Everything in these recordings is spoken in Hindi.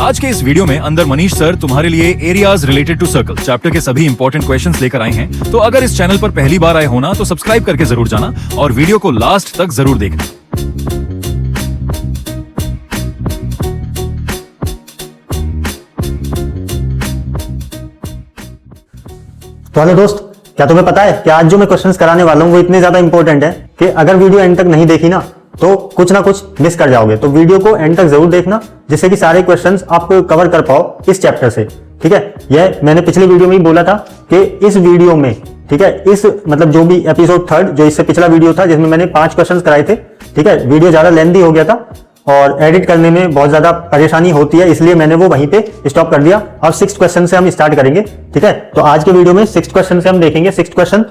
आज के इस वीडियो में अंदर मनीष सर तुम्हारे लिए areas related to circle chapter के सभी इंपॉर्टेंट क्वेश्चंस लेकर आए हैं। तो अगर इस चैनल पर पहली बार आए हो ना तो सब्सक्राइब करके जरूर जाना और वीडियो को लास्ट तक जरूर देखना। तो हेलो दोस्त, क्या तुम्हें पता है कि आज जो मैं क्वेश्चंस कराने वाला हूं वो इतने ज्यादा इंपॉर्टेंट है कि अगर वीडियो एंड तक नहीं देखी ना तो कुछ ना कुछ मिस कर जाओगे। तो वीडियो को एंड तक जरूर देखना जिससे कि सारे क्वेश्चंस आप कवर कर पाओ इस चैप्टर से। ठीक है, यह मैंने पिछले वीडियो में ही बोला था कि इस वीडियो में, ठीक है, इस मतलब जो भी एपिसोड 3 जो इससे पिछला वीडियो था जिसमें मैंने 5 क्वेश्चंस कराए थे, ठीक है, वीडियो ज्यादा लेंथी हो गया था और एडिट करने में बहुत ज्यादा परेशानी होती है, इसलिए मैंने वो वहीं पे स्टॉप कर दिया। और 6th क्वेश्चन से हम स्टार्ट करेंगे। ठीक है, तो आज के वीडियो में 6th क्वेश्चन से हम देखेंगे 6th क्वेश्चन,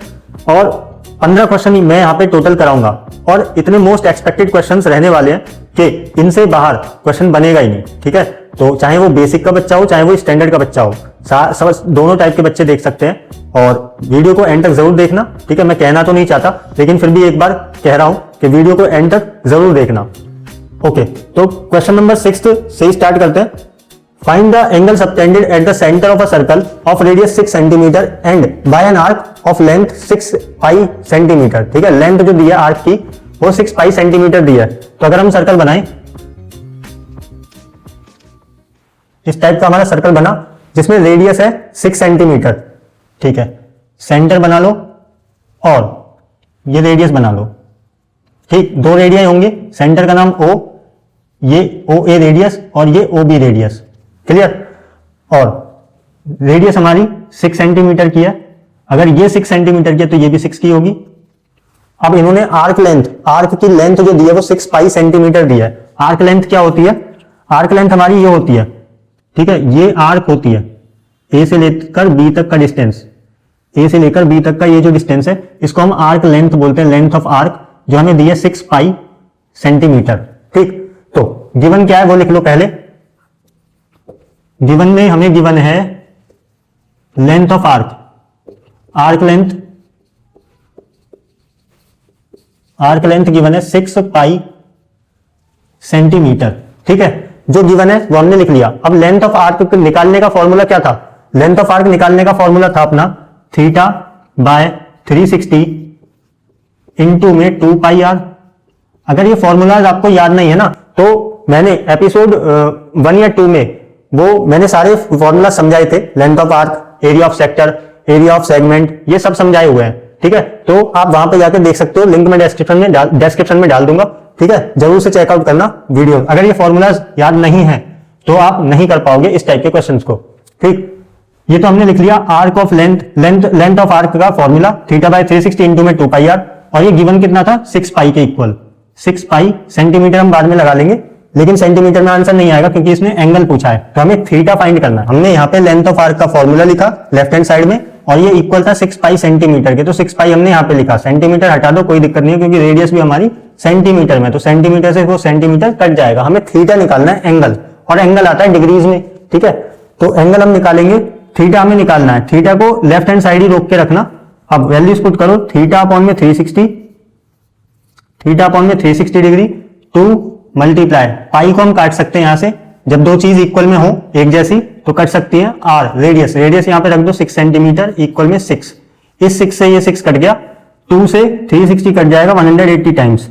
और 15 क्वेश्चन मैं यहाँ पे टोटल कराऊंगा और इतने मोस्ट एक्सपेक्टेड क्वेश्चंस रहने वाले हैं कि इनसे बाहर क्वेश्चन बनेगा ही नहीं। ठीक है, तो चाहे वो बेसिक का बच्चा हो चाहे वो स्टैंडर्ड का बच्चा हो, सब दोनों टाइप के बच्चे देख सकते हैं। और वीडियो को एंड तक जरूर देखना। ठीक है, मैं कहना तो नहीं चाहता लेकिन फिर भी एक बार कह रहा हूं कि वीडियो को एंड तक जरूर देखना। ओके, तो क्वेश्चन नंबर 6 से स्टार्ट करते हैं। Find the angle subtended at the centre of a circle of radius 6 centimetre and by an arc of length 6 pi centimetre. ठीक है, लेंथ जो दी है आर्क की वो 6 पाई सेंटीमीटर दी है। तो अगर हम सर्कल बनाएं, इस टाइप का हमारा सर्कल बना जिसमें रेडियस है 6 सेंटीमीटर। ठीक है, सेंटर बना लो और ये रेडियस बना लो। ठीक, 2 रेडियस होंगे, सेंटर का नाम O, ये OA रेडियस और ये OB रेडियस। क्लियर? और रेडियस हमारी 6 सेंटीमीटर की है। अगर ये 6 सेंटीमीटर की है तो ये भी 6 की होगी। अब इन्होंने आर्क की लेंथ जो दी है वो 6 पाई सेंटीमीटर दी है। आर्क लेंथ क्या होती है? आर्क लेंथ हमारी ये होती है। ठीक है, ये आर्क होती है ए से लेकर बी तक का डिस्टेंस, ए से लेकर बी तक का ये जो डिस्टेंस है इसको हम आर्क लेंथ बोलते हैं, लेंथ ऑफ आर्क, जो हमें दी है 6 पाई सेंटीमीटर। ठीक, तो गिवन क्या है वो लिख लो पहले। गिवन में हमें गिवन है length of arc, arc length given है 6 पाई सेंटीमीटर। ठीक है, जो गिवन है वो हमने लिख लिया। अब लेंथ ऑफ आर्क निकालने का फॉर्मूला क्या था? लेंथ ऑफ आर्क निकालने का फॉर्मूला था अपना थीटा बाय 360 इंटू में 2 पाई आर। अगर ये फॉर्मूलाज आपको याद नहीं है ना तो मैंने एपिसोड 1 या 2 में वो मैंने सारे फॉर्मूला समझाए थे। Length of arc, area of sector, area of segment, ये सब समझाए हुए हैं। ठीक है, तो आप वहां पे जाकर देख सकते हो, लिंक में डिस्क्रिप्शन में डाल दूंगा। ठीक है, जरूर से चेकआउट करना वीडियो। अगर ये फॉर्मूलाज याद नहीं है तो आप नहीं कर पाओगे इस टाइप के क्वेश्चंस को। ठीक, ये तो हमने लिख लिया arc of length of arc का फॉर्मूला थीटा बाय 360 इंटू में 2 पाई आर, और ये गिवन कितना था? 6 पाई के इक्वल। 6 पाई सेंटीमीटर हम बाद में लगा लेंगे लेकिन सेंटीमीटर में आंसर नहीं आएगा क्योंकि इसने एंगल पूछा है, तो हमें थीटा फाइंड करना है। हमने यहाँ पे लेंथ ऑफ आर्क का फॉर्मूला लिखा लेफ्ट हैंड साइड में और ये इक्वल था 6 पाई सेंटीमीटर के, तो 6 पाई हमने यहाँ पे लिखा। सेंटीमीटर हटा दो, कोई दिक्कत नहीं है क्योंकि रेडियस भी हमारी सेंटीमीटर में, तो सेंटीमीटर से वो सेंटीमीटर कट जाएगा। हमें थीटा निकालना है, एंगल, और एंगल आता है डिग्रीज में। ठीक है, तो एंगल हम निकालेंगे, थीटा हमें निकालना है। थीटा को लेफ्ट हैंड साइड ही रोक के रखना। अब वैल्यूज पुट करो, थीटा अपॉन में 360, थीटा अपॉन में 360 डिग्री, 2 मल्टीप्लाई, पाई को हम काट सकते हैं यहां से, जब दो चीज इक्वल में हो एक जैसी तो कट सकती है। आर रेडियस, रेडियस यहां पे रख दो 6 सेंटीमीटर इक्वल में 6, इस 6 से ये 6 कट गया, 2 से 360 कट जाएगा 180 टाइम्स।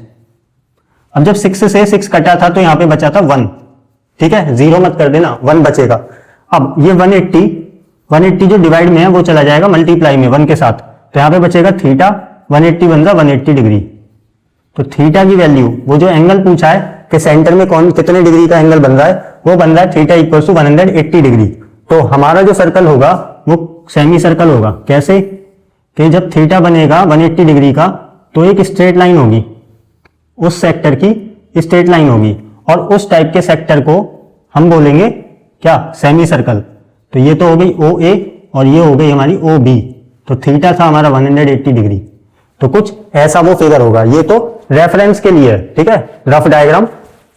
अब जब 6 से 6 कटा था तो यहां पे बचा था 1। ठीक है, 0 मत कर देना, 1 बचेगा। अब ये 180 जो डिवाइड में है वो चला जाएगा मल्टीप्लाई में 1 के साथ, तो यहां पे बचेगा थीटा, 180 बन रहा 180 डिग्री। तो थीटा की वैल्यू, वो जो एंगल पूछा है कि सेंटर में कितने डिग्री का एंगल बन रहा है, वो बन रहा है थीटा इक्वल टू 180 डिग्री। तो हमारा जो सर्कल होगा वो सेमी सर्कल होगा। कैसे? कि जब थीटा बनेगा 180 डिग्री का तो एक स्ट्रेट लाइन होगी, उस सेक्टर की स्ट्रेट लाइन होगी, और उस टाइप के सेक्टर को हम बोलेंगे क्या? Semi circle. तो ये तो हो गई OA और ये हो गई हमारी OB। तो थीटा था हमारा 180 डिग्री, तो कुछ ऐसा वो फिगर होगा। ये तो रेफरेंस के लिए है, ठीक है, रफ डायग्राम,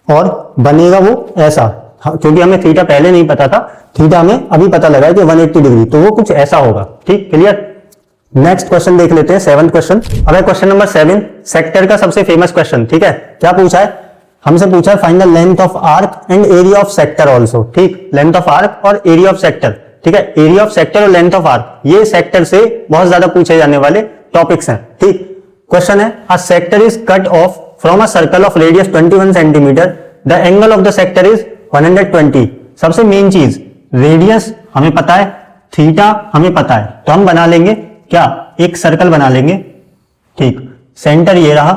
और बनेगा वो ऐसा, क्योंकि हमें थीटा पहले नहीं पता था, थीटा हमें अभी पता लगा है कि 180 डिग्री, तो वो कुछ ऐसा होगा। ठीक, क्लियर? नेक्स्ट क्वेश्चन देख लेते हैं, 7th क्वेश्चन। अब क्वेश्चन नंबर 7 सेक्टर का सबसे फेमस क्वेश्चन। ठीक है, क्या पूछा है? हमसे पूछा है find the length of arc and area of sector also. ठीक, लेंथ ऑफ आर्क और एरिया ऑफ सेक्टर। ठीक है, एरिया ऑफ सेक्टर और लेंथ ऑफ आर्क ये सेक्टर से बहुत ज्यादा पूछे जाने वाले टॉपिक्स हैं। ठीक, क्वेश्चन है a sector is cut off from a circle of radius 21 centimetre, the angle of the sector is 120। सबसे मेन चीज रेडियस हमें पता है, थीटा हमें पता है, तो हम बना लेंगे क्या, एक सर्कल बना लेंगे। ठीक, सेंटर ये रहा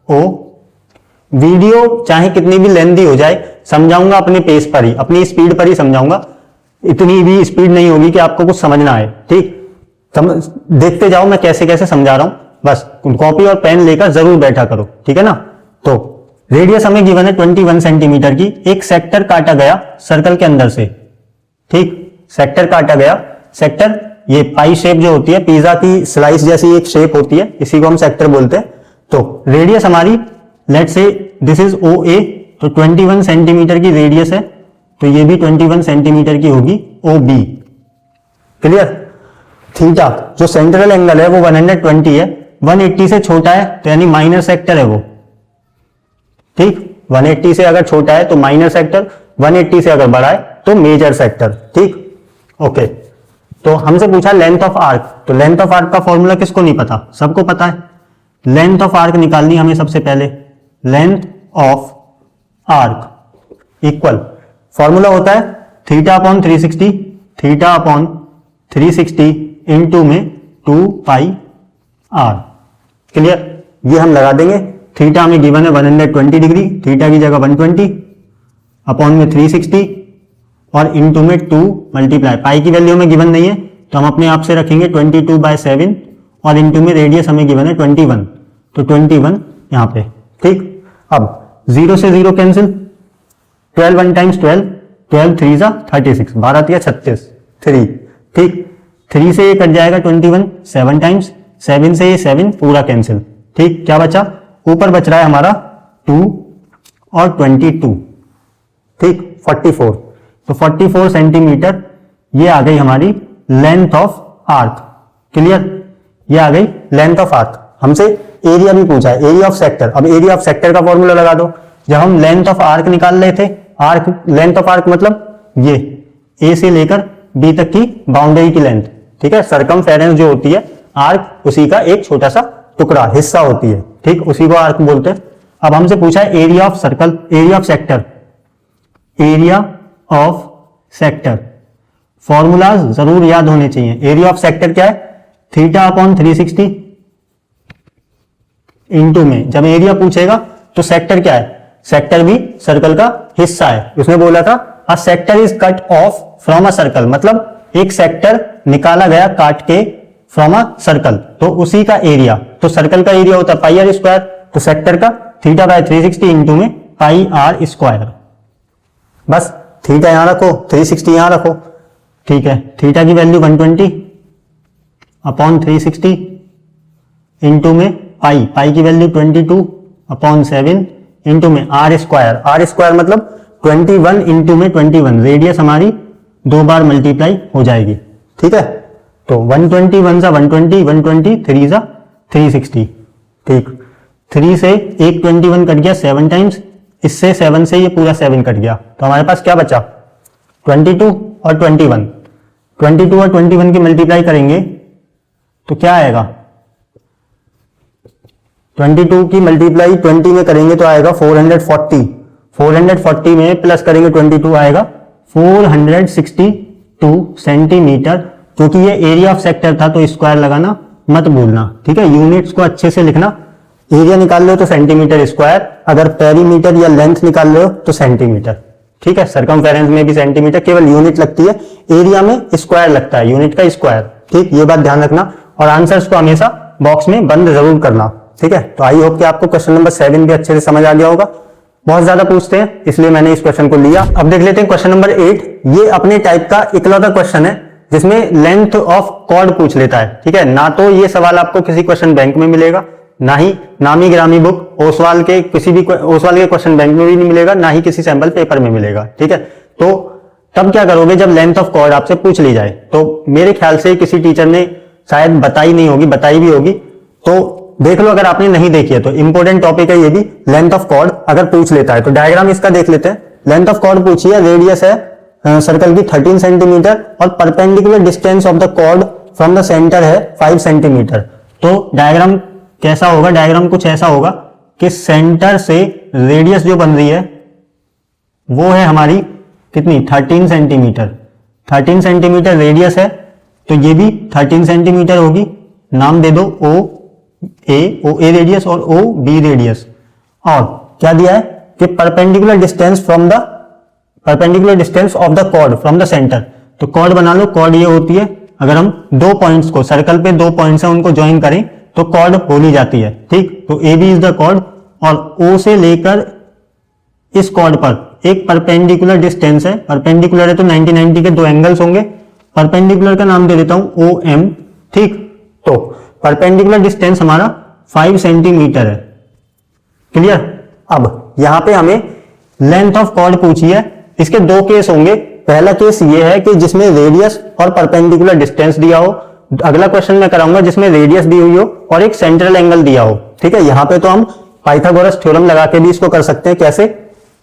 O। वीडियो चाहे कितनी भी लेंथी हो जाए समझाऊंगा अपने पेस पर ही, अपनी स्पीड पर ही समझाऊंगा, इतनी भी स्पीड नहीं होगी कि आपको कुछ समझ ना आए। ठीक, देखते जाओ मैं कैसे कैसे समझा रहा हूं, बस कॉपी और पेन लेकर जरूर बैठा करो। ठीक है ना। तो रेडियस हमें गिवन है 21 सेंटीमीटर की, एक सेक्टर काटा गया सर्कल के अंदर से। ठीक, सेक्टर काटा गया, सेक्टर ये पाई शेप जो होती है, पिज्जा की स्लाइस जैसी एक शेप होती है, इसी को हम सेक्टर बोलते हैं। तो रेडियस हमारी लेट से दिस इज ओ ए, तो 21 सेंटीमीटर की रेडियस है, तो ये भी 21 सेंटीमीटर की होगी ओ बी। क्लियर। थीटा जो सेंट्रल एंगल है वो 120 है, 180 से छोटा है तो यानी माइनर सेक्टर है वो। ठीक, 180 से अगर छोटा है तो माइनर सेक्टर, 180 से अगर बड़ा है तो मेजर सेक्टर। ठीक, ओके। तो हमसे पूछा लेंथ ऑफ आर्क, तो लेंथ ऑफ आर्क का फॉर्मूला किसको नहीं पता, सबको पता है। लेंथ ऑफ आर्क निकालनी हमें सबसे पहले, length of arc equal formula होता है theta upon 360, theta upon 360 into में 2 पाई आर। क्लियर, ये हम लगा देंगे। थीटा हमें गिवन है 120 डिग्री, थीटा की जगह 120 अपॉन में 360 और इंटू में 2 मल्टीप्लाई, पाई की वैल्यू में गिवन नहीं है तो हम अपने आप से रखेंगे 22/7 और इंटू में रेडियस हमें गिवन है 21, तो 21 यहां पे। ठीक, अब 0 से 0 कैंसिल, 12 1 टाइम्स 12, 12 3 जा 36, 12 3 36, 3। ठीक, 3 से ये कट जाएगा 21, 7 टाइम्स, 7 से ये 7 पूरा कैंसिल। ठीक, क्या बचा, ऊपर बच रहा है हमारा 2 और 22। ठीक, 44, तो 44 सेंटीमीटर ये आ गई हमारी लेंथ ऑफ आर्क। क्लियर, ये आ गई लेंथ ऑफ आर्क। हमसे एरिया भी पूछा है, एरिया ऑफ सेक्टर। अब एरिया ऑफ सेक्टर का फॉर्मूला लगा दो। जब हम लेंथ ऑफ आर्क निकाल रहे थे, आर्क लेंथ ऑफ आर्क मतलब ये ए से लेकर बी तक की बाउंड्री की लेंथ। ठीक है, सरकमफेरेंस जो होती है आर्क उसी का एक छोटा सा टुकड़ा हिस्सा होती है। ठीक, उसी को आर्क बोलते हैं। अब हमसे पूछा है area of circle, area of sector, area of sector formulas जरूर याद होने चाहिए। एरिया ऑफ सेक्टर क्या है, थीटा अपॉन 360 इंटू में, जब एरिया पूछेगा तो सेक्टर क्या है, सेक्टर भी सर्कल का हिस्सा है। उसने बोला था a sector is cut off from a circle, मतलब एक सेक्टर निकाला गया काट के फ्रॉम अ सर्कल, तो उसी का एरिया, तो सर्कल का एरिया होता है पाई आर स्क्वायर, तो सेक्टर का थीटा बाय 360 इंटू में पाई आर स्क्वायर। बस थीटा यहां रखो, 360 यहां रखो। ठीक है, थीटा की वैल्यू 120 अपॉन 360 इंटू में पाई, पाई की वैल्यू 22 अपॉन 7 इंटू में आर स्क्वायर, आर स्क्वायर मतलब 21 इंटू में 21, रेडियस हमारी 2 बार मल्टीप्लाई हो जाएगी। ठीक है, तो 120 1 जा 120, 120 3 जा 360। ठीक, 3 से एक 21 कट गया 7 टाइम्स, इससे 7 से ये पूरा 7 कट गया, तो हमारे पास क्या बचा 22 और 21, 22 और 21 की मल्टीप्लाई करेंगे तो क्या आएगा, 22 की मल्टीप्लाई 20 में करेंगे तो आएगा 440, 440 में प्लस करेंगे 22 आएगा 462 सेंटीमीटर। क्योंकि ये एरिया ऑफ सेक्टर था तो स्क्वायर लगाना मत भूलना। ठीक है, यूनिट्स को अच्छे से लिखना। एरिया निकाल रहे हो तो सेंटीमीटर स्क्वायर, अगर पेरीमीटर या लेंथ निकाल रहे हो तो सेंटीमीटर। ठीक है, सरकमफेरेंस में भी सेंटीमीटर, केवल यूनिट लगती है, एरिया में स्क्वायर लगता है, यूनिट का स्क्वायर। ठीक, ये बात ध्यान रखना और आंसर्स को हमेशा बॉक्स में बंद जरूर करना। ठीक है, तो आई होप कि आपको क्वेश्चन नंबर 7 भी अच्छे से समझ आ गया होगा। बहुत ज्यादा पूछते हैं इसलिए मैंने इस क्वेश्चन को लिया। अब देख लेते हैं क्वेश्चन नंबर 8। ये अपने टाइप का इकलौता क्वेश्चन है जिसमें लेंथ ऑफ कॉर्ड पूछ लेता है। ठीक है, ना तो ये सवाल आपको किसी क्वेश्चन बैंक में मिलेगा, ना ही नामी ग्रामी बुक ओसवाल के किसी भी ओसवाल के क्वेश्चन बैंक में भी नहीं मिलेगा, ना ही किसी सैंपल पेपर में मिलेगा। ठीक है, तो तब क्या करोगे जब लेंथ ऑफ कॉर्ड आपसे पूछ ली जाए, तो मेरे ख्याल से किसी टीचर ने शायद बताई नहीं होगी, बताई भी होगी, तो देख लो अगर आपने नहीं देखी है तो, इंपॉर्टेंट टॉपिक है ये भी, लेंथ ऑफ कॉर्ड अगर पूछ लेता है तो डायग्राम इसका देख लेते हैं। लेंथ ऑफ कॉर्ड पूछी है, रेडियस है सर्कल की 13 सेंटीमीटर और perpendicular distance of the chord from the centre है 5 सेंटीमीटर। तो डायग्राम कैसा होगा, डायग्राम कुछ ऐसा होगा कि सेंटर से रेडियस जो बन रही है वो है हमारी कितनी, 13 सेंटीमीटर। 13 सेंटीमीटर रेडियस है तो ये भी 13 सेंटीमीटर होगी। नाम दे दो ओ ए रेडियस और ओ बी रेडियस। और क्या दिया है कि perpendicular distance of the chord from the centre. तो कॉर्ड बना लो, कॉर्ड ये होती है, अगर हम दो पॉइंट्स को, सर्कल पे दो पॉइंट्स हैं उनको ज्वाइन करें तो कॉर्ड बोली जाती है, ठीक। तो A B is the chord और ओ से लेकर इस कॉर्ड पर एक परपेंडिकुलर डिस्टेंस है, परपेंडिकुलर है तो 90 के दो एंगल्स होंगे, परपेंडिकुलर का नाम दे देता हूं ओ एम, ठीक। तो परपेंडिकुलर डिस्टेंस हमारा 5 सेंटीमीटर है, क्लियर। अब यहां पे हमें लेंथ ऑफ कॉर्ड पूछी है, इसके दो केस होंगे। पहला केस ये है कि जिसमें रेडियस और परपेंडिकुलर डिस्टेंस दिया हो, अगला क्वेश्चन मैं कराऊंगा जिसमें रेडियस दी हुई हो और एक सेंट्रल एंगल दिया हो, ठीक है। यहां पे तो हम पाइथागोरस थ्योरम लगा के भी इसको कर सकते हैं। कैसे,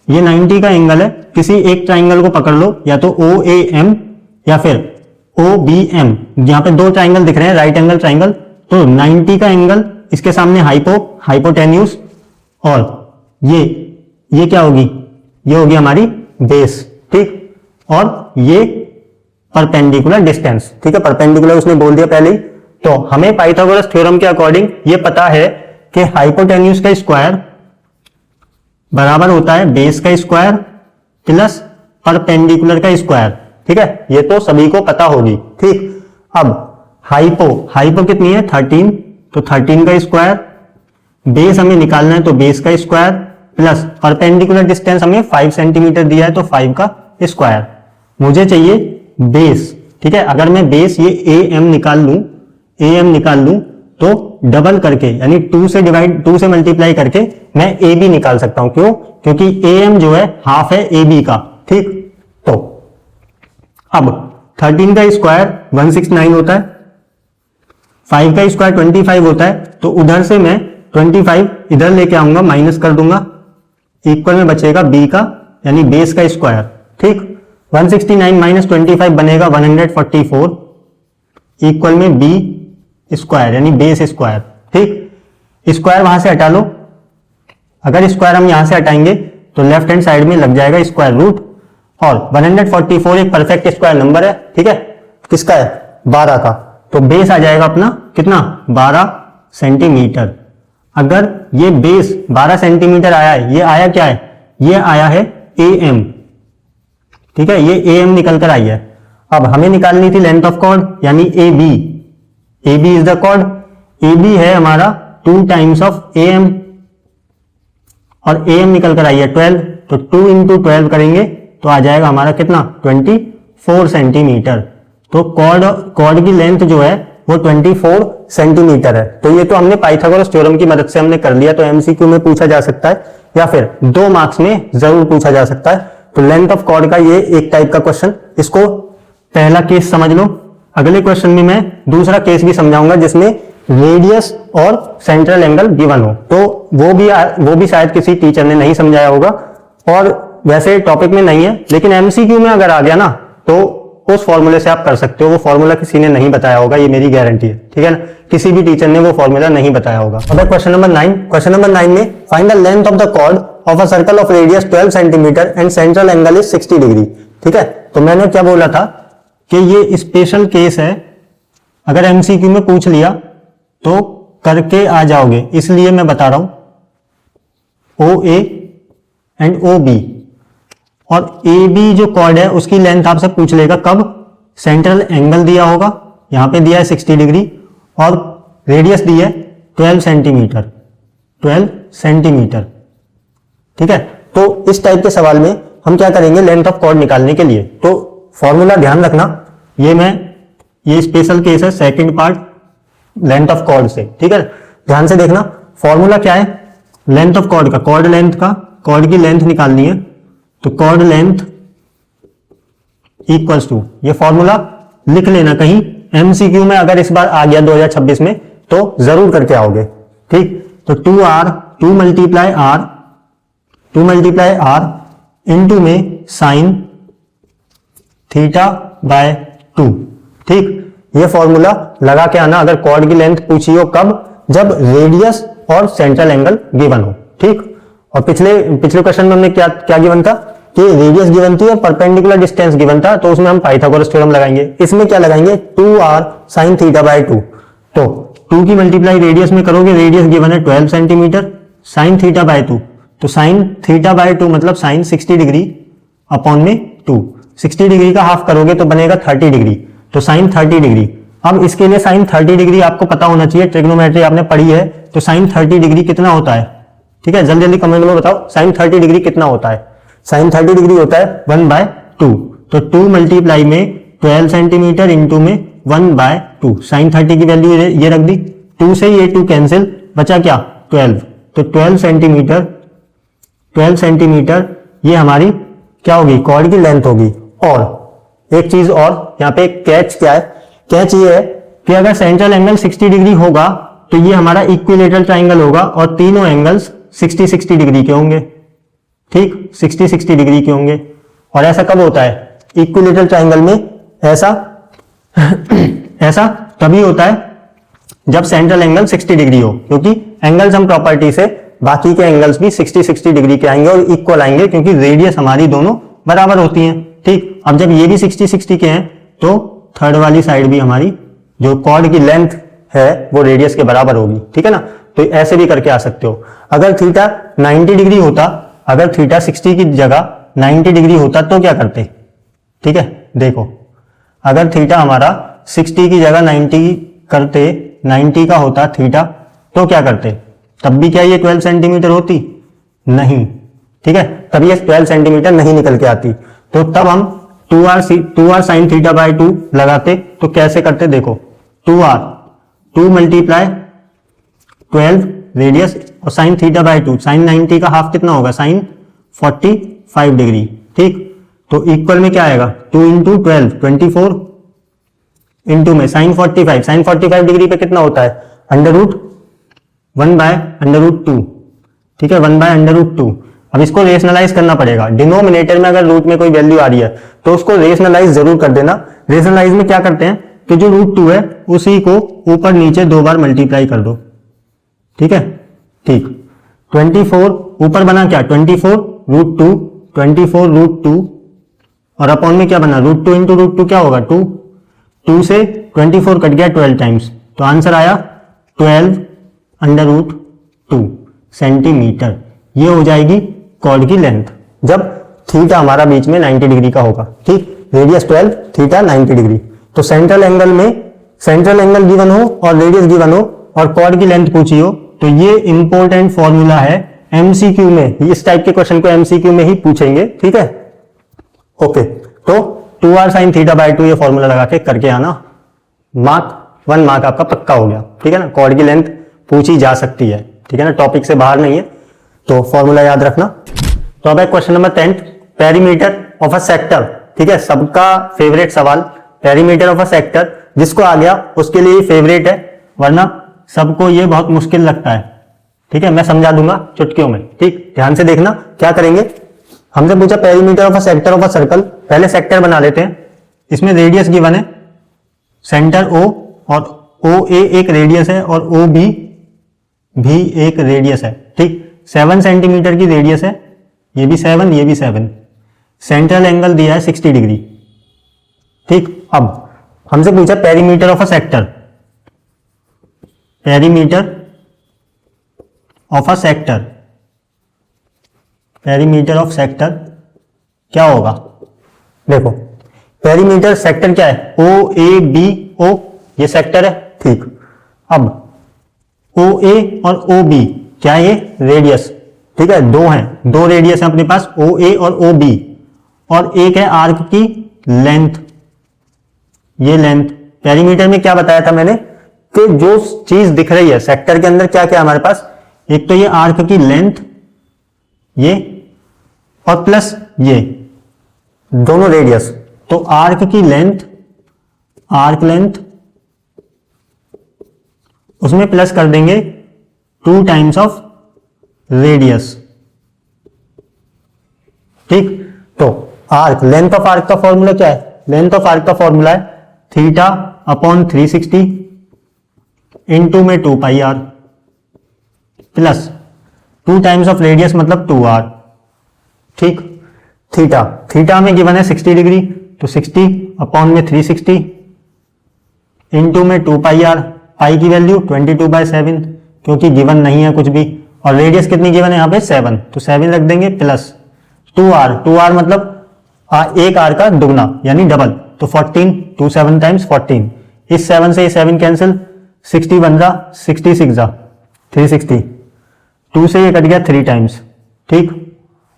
ये 90 का एंगल है, किसी एक ट्राइंगल को पकड़ लो, या तो ओ ए एम या फिर ओ बी एम। यहां पे दो ट्राइंगल दिख रहे हैं, राइट एंगल ट्राइंगल, तो 90 का एंगल, इसके सामने हाइपोटेन्यूज, और ये क्या होगी, ये होगी हमारी बेस, ठीक। और ये परपेंडिकुलर डिस्टेंस, ठीक है। परपेंडिकुलर उसने बोल दिया पहले ही। तो हमें पाइथागोरस थ्योरम के अकॉर्डिंग ये पता है कि हाइपोटेन्यूज का स्क्वायर बराबर होता है बेस का स्क्वायर प्लस परपेंडिकुलर का स्क्वायर, ठीक है। ये तो सभी को पता होगी, ठीक। अब हाइपो कितनी है, 13, तो 13 का स्क्वायर, बेस हमें निकालना है तो बेस का स्क्वायर प्लस परपेंडिकुलर डिस्टेंस हमें 5 सेंटीमीटर दिया है तो 5 का स्क्वायर। मुझे चाहिए बेस, ठीक है। अगर मैं बेस ये ए एम निकाल लूं तो डबल करके, यानी 2 से मल्टीप्लाई करके मैं ए बी निकाल सकता हूं। क्यों, क्योंकि ए एम जो है हाफ है ए बी का, ठीक। तो अब 13 का स्क्वायर 169 होता है, 5 का स्क्वायर 25 होता है, तो उधर से मैं 25 इधर लेके आऊंगा, माइनस कर दूंगा, इक्वल में बचेगा बी का, यानी बेस का स्क्वायर, ठीक। 169 माइनस 25 बनेगा 144, इक्वल में बी स्क्वायर यानी बेस स्क्वायर, ठीक। स्क्वायर वहां से हटा लो, अगर स्क्वायर हम यहां से हटाएंगे तो लेफ्ट हैंड साइड में लग जाएगा स्क्वायर रूट, और 144 एक परफेक्ट स्क्वायर नंबर है, ठीक है। किसका है, 12 का, तो बेस आ जाएगा अपना कितना, 12 सेंटीमीटर। अगर ये बेस 12 सेंटीमीटर आया है, ये आया क्या है, ये आया है ए एम, ठीक है। ये ए एम निकल कर आई है। अब हमें निकालनी थी लेंथ ऑफ कॉर्ड, यानी A B is the chord. A B है हमारा 2 टाइम्स ऑफ ए एम, और ए एम निकल कर आई है 12, तो 2 इंटू 12 करेंगे तो आ जाएगा हमारा कितना, 24 सेंटीमीटर। तो कॉर्ड की लेंथ जो है वो 24 सेंटीमीटर है। तो ये तो हमने पाइथागोरस थ्योरम की मदद से हमने कर लिया, तो एमसीक्यू में पूछा जा सकता है या फिर 2 मार्क्स में जरूर पूछा जा सकता है। तो लेंथ ऑफ कॉर्ड का ये एक टाइप का क्वेश्चन, इसको पहला केस समझ लो। अगले क्वेश्चन में मैं दूसरा केस भी समझाऊंगा जिसमें रेडियस और सेंट्रल एंगल गिवन हो, तो वो भी शायद किसी टीचर ने नहीं समझाया होगा, और वैसे टॉपिक में नहीं है, लेकिन एमसीक्यू में अगर आ गया ना तो उस फॉर्मूले से आप कर सकते हो। वो फॉर्मूला किसी ने नहीं बताया होगा, ये मेरी गारंटी है, ठीक है ना। किसी भी टीचर ने वो फॉर्मूला नहीं बताया होगा। अब क्वेश्चन नंबर 9, क्वेश्चन नंबर 9 में find the length of the chord of a circle of radius 12 centimetre and central angle is 60 degree, ठीक है। तो मैंने क्या बोला था कि ये स्पेशल केस है, अगर एमसीक्यू में पूछ लिया तो करके आ जाओगे, इसलिए मैं बता रहा हूं। ओ ए एंड ओ बी, और ए बी जो कॉर्ड है उसकी लेंथ आपसे पूछ लेगा कब, सेंट्रल एंगल दिया होगा, यहां पे दिया है 60 डिग्री, और रेडियस दी है 12 सेंटीमीटर, ठीक है। तो इस टाइप के सवाल में हम क्या करेंगे, लेंथ ऑफ कॉर्ड निकालने के लिए तो फॉर्मूला ध्यान रखना, ये स्पेशल केस है, second part length of chord से, ठीक है। ध्यान से देखना, फॉर्मूला क्या है लेंथ ऑफ कॉर्ड का, कॉर्ड लेंथ का, कॉर्ड की लेंथ निकालनी है, तो कॉर्ड लेंथ इक्वल्स टू, ये फॉर्मूला लिख लेना कहीं, एमसीक्यू में अगर इस बार आ गया 2026 में तो जरूर करके आओगे, ठीक, तो 2r 2 मल्टीप्लाई r इंटू में साइन थीटा बाय 2। ठीक, ये फॉर्मूला लगा के आना अगर कॉर्ड की लेंथ पूछी हो, कब, जब रेडियस और सेंट्रल एंगल गिवन हो। ठीक, और पिछले क्वेश्चन में हमने क्या गिवन था कि रेडियस गिवन थी और परपेंडिकुलर डिस्टेंस गिवन था, तो उसमें हम पाइथागोरस थ्योरम लगाएंगे। इसमें क्या लगाएंगे, 2r sin थीटा बाय 2। तो 2 की मल्टीप्लाई रेडियस में करोगे, रेडियस गिवन है 12 सेंटीमीटर, sin थीटा बाय 2, तो sin थीटा बाय 2 मतलब sin 60 डिग्री अपॉन में 2। 60 डिग्री का हाफ करोगे तो बनेगा 30 डिग्री, तो sin 30 डिग्री। अब इसके लिए sin 30 डिग्री आपको पता होना चाहिए, ट्रिग्नोमेट्री आपने पढ़ी है, तो sin 30 डिग्री कितना होता है? ठीक है, जल्दी जल्दी कमेंट में बताओ sin 30 डिग्री कितना होता है। sin 30 डिग्री होता है 1/2, तो 2 मल्टीप्लाई में 12 सेंटीमीटर इंटू में 1/2। sin 30 की वैल्यू ये रख दी, 2 से ये 2 कैंसिल, बचा क्या 12, तो 12 सेंटीमीटर ये हमारी क्या होगी, कॉर्ड की लेंथ होगी। और एक चीज और यहाँ पे कैच क्या है, कैच ये है कि अगर सेंट्रल एंगल 60 डिग्री होगा तो ये हमारा इक्विलेटरल ट्राइंगल होगा और तीनों एंगल्स 60-60 डिग्री के होंगे। ठीक, 60-60 डिग्री के होंगे। और ऐसा कब होता है इक्विलेटरल ट्राइंगल में, ऐसा ऐसा तभी होता है जब सेंट्रल एंगल 60 डिग्री हो, क्योंकि एंगल सम प्रॉपर्टी से बाकी के एंगल्स भी 60-60 डिग्री के आएंगे और इक्वल आएंगे, क्योंकि रेडियस हमारी दोनों बराबर होती हैं। ठीक, अब जब ये भी 60-60 के हैं तो थर्ड वाली साइड भी हमारी जो कॉर्ड की लेंथ है वो रेडियस के बराबर होगी। ठीक है ना, तो ऐसे भी करके आ सकते हो। अगर थीटा 90 डिग्री होता, अगर थीटा 60 की जगह 90 डिग्री होता तो क्या करते? ठीक है, देखो अगर थीटा हमारा 60 की जगह 90 करते, 90 का होता थीटा, तो क्या करते? तब भी क्या ये 12 सेंटीमीटर होती? नहीं। ठीक है, तब ये 12 सेंटीमीटर नहीं निकल के आती, तो तब हम 2r sin थीटा बाय 2 लगाते। तो कैसे करते देखो, 2 मल्टीप्लाई 12 रेडियस और sin थीटा बाय 2, sin 90 का हाफ कितना होगा, sin 45 डिग्री। ठीक, तो इक्वल में क्या आएगा, 2 इंटू 12 24 इंटू में sin 45 डिग्री पे कितना होता है, अंडर रूट 1/√2। ठीक है, 1/√2। अब इसको रेशनलाइज करना पड़ेगा, डिनोमिनेटर में अगर रूट में कोई वैल्यू आ रही है तो उसको रेशनलाइज जरूर कर देना। रेशनलाइज में क्या करते हैं कि जो √2 है उसी को ऊपर नीचे 2 बार मल्टीप्लाई कर दो। ठीक है, ठीक, 24 ऊपर बना क्या, 24√2 और अपॉन में क्या बना, √2 इंटू √2 क्या होगा 2 से 24 कट गया 12 टाइम्स, तो आंसर आया 12√2 सेंटीमीटर। ये हो जाएगी कॉर्ड की लेंथ जब थीटा हमारा बीच में 90 डिग्री का होगा। ठीक, रेडियस 12, थीटा 90 डिग्री। तो सेंट्रल एंगल गिवन हो और रेडियस गिवन हो और कॉर्ड की लेंथ पूछी हो, तो ये इंपॉर्टेंट फॉर्मूला है एमसीक्यू में। इस टाइप के क्वेश्चन को एमसीक्यू में ही पूछेंगे। ठीक है, ओके, तो 2r sin थीटा बाय 2 ये फॉर्मूला लगा के करके आना, 1 मार्क आपका पक्का हो गया। ठीक है ना, कॉर्ड की लेंथ पूछी जा सकती है। ठीक है ना, टॉपिक से बाहर नहीं है, तो फॉर्मूला याद रखना। तो अब है question number 10, perimeter of a sector. ठीक है, सबका फेवरेट सवाल, पेरीमीटर ऑफ अ सेक्टर, जिसको आ गया उसके लिए फेवरेट है, वरना सबको ये बहुत मुश्किल लगता है। ठीक है, मैं समझा दूंगा चुटकियों में। ठीक, ध्यान से देखना क्या करेंगे। हमसे पूछा perimeter of a sector of a circle, पहले सेक्टर बना लेते हैं। इसमें रेडियस गिवन है, सेंटर O और OA एक रेडियस है और OB भी एक रेडियस है। ठीक, 7 सेंटीमीटर की रेडियस है, ये भी 7, ये भी 7। सेंट्रल एंगल दिया है 60 डिग्री। ठीक, अब हमसे पूछा perimeter of a sector, perimeter of a sector, perimeter of sector क्या होगा? देखो पेरीमीटर सेक्टर क्या है, OABO ये सेक्टर है। ठीक, अब OA और OB क्या है, ये रेडियस। ठीक है, दो हैं, दो रेडियस है अपने पास, OA और OB, और एक है आर्क की लेंथ, ये लेंथ। पेरीमीटर में क्या बताया था मैंने कि जो चीज दिख रही है सेक्टर के अंदर क्या क्या है हमारे पास, एक तो ये आर्क की लेंथ, ये, और प्लस ये दोनों रेडियस। तो आर्क की लेंथ, आर्क लेंथ, उसमें प्लस कर देंगे 2 टाइम्स ऑफ रेडियस। ठीक, तो आर्क, लेंथ ऑफ आर्क का फॉर्मूला क्या है? लेंथ ऑफ आर्क का फॉर्मूला है थीटा अपॉन 360 इंटू में 2 pi R plus 2 times of radius मतलब 2 आर। ठीक, थीटा, थीटा में गिवन है 60 डिग्री, तो 60 अपॉन में 360 इंटू में 2 पाई आर, पाई की वैल्यू 22/7 क्योंकि गिवन नहीं है कुछ भी, और रेडियस कितनी गिवन है यहाँ पे 7, तो 7 रख देंगे प्लस 2r, 2r मतलब एक आर का दुगना यानी डबल, तो 14, 2 7 टाइम्स 14, इस 7 से ये 7 कैंसिल, 60 बन रहा, 66 जा 360, 2 से ये कट गया 3 टाइम्स। ठीक,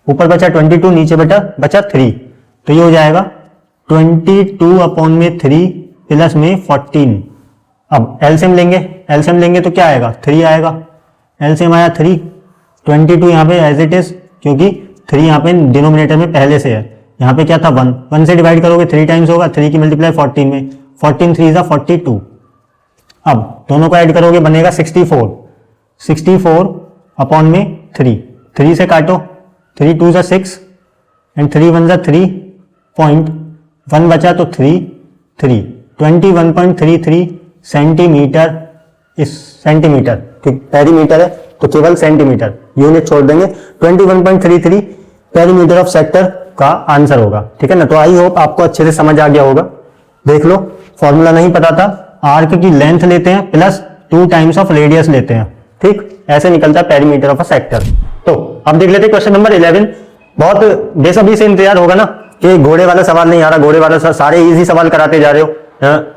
ऊपर बचा 22, नीचे बचा 3, तो ये हो जाएगा 22 अपॉन में 3 प्लस में 14। अब एलसीएम लेंगे तो क्या आएगा? 3 आएगा, एलसीएम आया 3, 22 यहाँ पे एज इट इज क्योंकि 3 यहाँ पे डिनोमिनेटर में पहले से है, यहाँ पे क्या था 1, 1 से डिवाइड करोगे 3 टाइम्स होगा, 3 की मल्टीप्लाई 14 में, 14 3 जा 42। अब दोनों को ऐड करोगे बनेगा 64, 64 अपॉन में 3, 3 से काटो, 3 2 जा 6 एंड 3 1 जा 3 पॉइंट 1 बचा तो 3 21.33 सेंटीमीटर, इस सेंटीमीटर, ठीक, पेरीमीटर है तो केवल सेंटीमीटर, यूनिट छोड़ देंगे, 21.33 पेरीमीटर ऑफ सेक्टर का आंसर होगा। ठीक है ना, तो आई होप आपको अच्छे से समझ आ गया होगा। देख लो, फॉर्मूला नहीं पता था, आर्क की लेंथ लेते हैं प्लस 2 टाइम्स ऑफ रेडियस लेते हैं। ठीक, ऐसे निकलता है पेरीमीटर ऑफ अ सेक्टर। तो अब देख लेते हैं क्वेश्चन नंबर 11। बहुत बेसब्री से इंतजार होगा ना कि घोड़े वाला सवाल नहीं आ रहा, घोड़े वाला सारे इजी सवाल कराते जा रहे हो,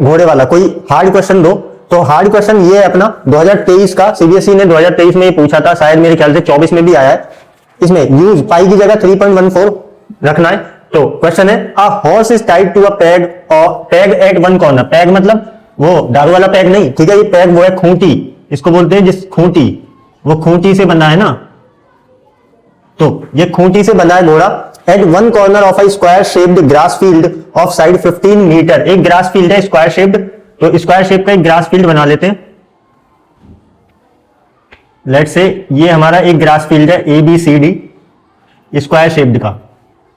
घोड़े वाला कोई हार्ड क्वेश्चन दो। तो हार्ड क्वेश्चन ये है अपना 2023 का, सीबीएसई ने 2023 में ये पूछा था, शायद मेरे ख्याल से 24 में भी आया है। इसमें यूज पाई की जगह 3.14 रखना है। तो क्वेश्चन है, a horse is tied to a peg और peg at one corner. Peg मतलब वो दारू वाला पैग नहीं, ठीक है, ये पैग वो है खूंटी, इसको बोलते हैं जिस खूंटी, वो खूंटी से बना है ना, तो ये खूंटी से बना है घोड़ा। At one corner of a square shaped grass field of side 15 metre. एक ग्रास फील्ड है स्क्वायर शेप्ड, तो स्क्वायर शेप का एक ग्रास फील्ड बना लेते हैं। लेट्स से ये हमारा एक ग्रास फील्ड है ABCD स्क्वायर शेप्ड का,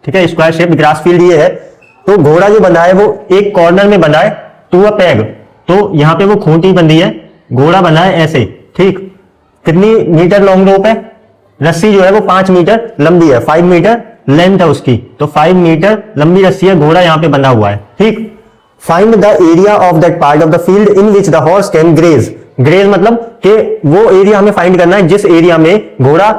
ठीक है, स्क्वायर शेप्ड ग्रास फील्ड ये है। तो घोड़ा जो बना है वो एक कॉर्नर में बना है टू अ पैग, तो यहां पे वो खूंटी बंधी है, घोड़ा बना है ऐसे। ठीक, कितनी मीटर लॉन्ग रोप है, रस्सी जो है वो 5 मीटर लंबी है, 5 मीटर लेंथ है उसकी, तो 5 मीटर लंबी रस्सी है, घोड़ा यहां पे बंधा हुआ है। ठीक, find the area of that part of the field in which the horse can graze. Graze मतलब कि वो एरिया हमें फाइंड करना है जिस एरिया में घोड़ा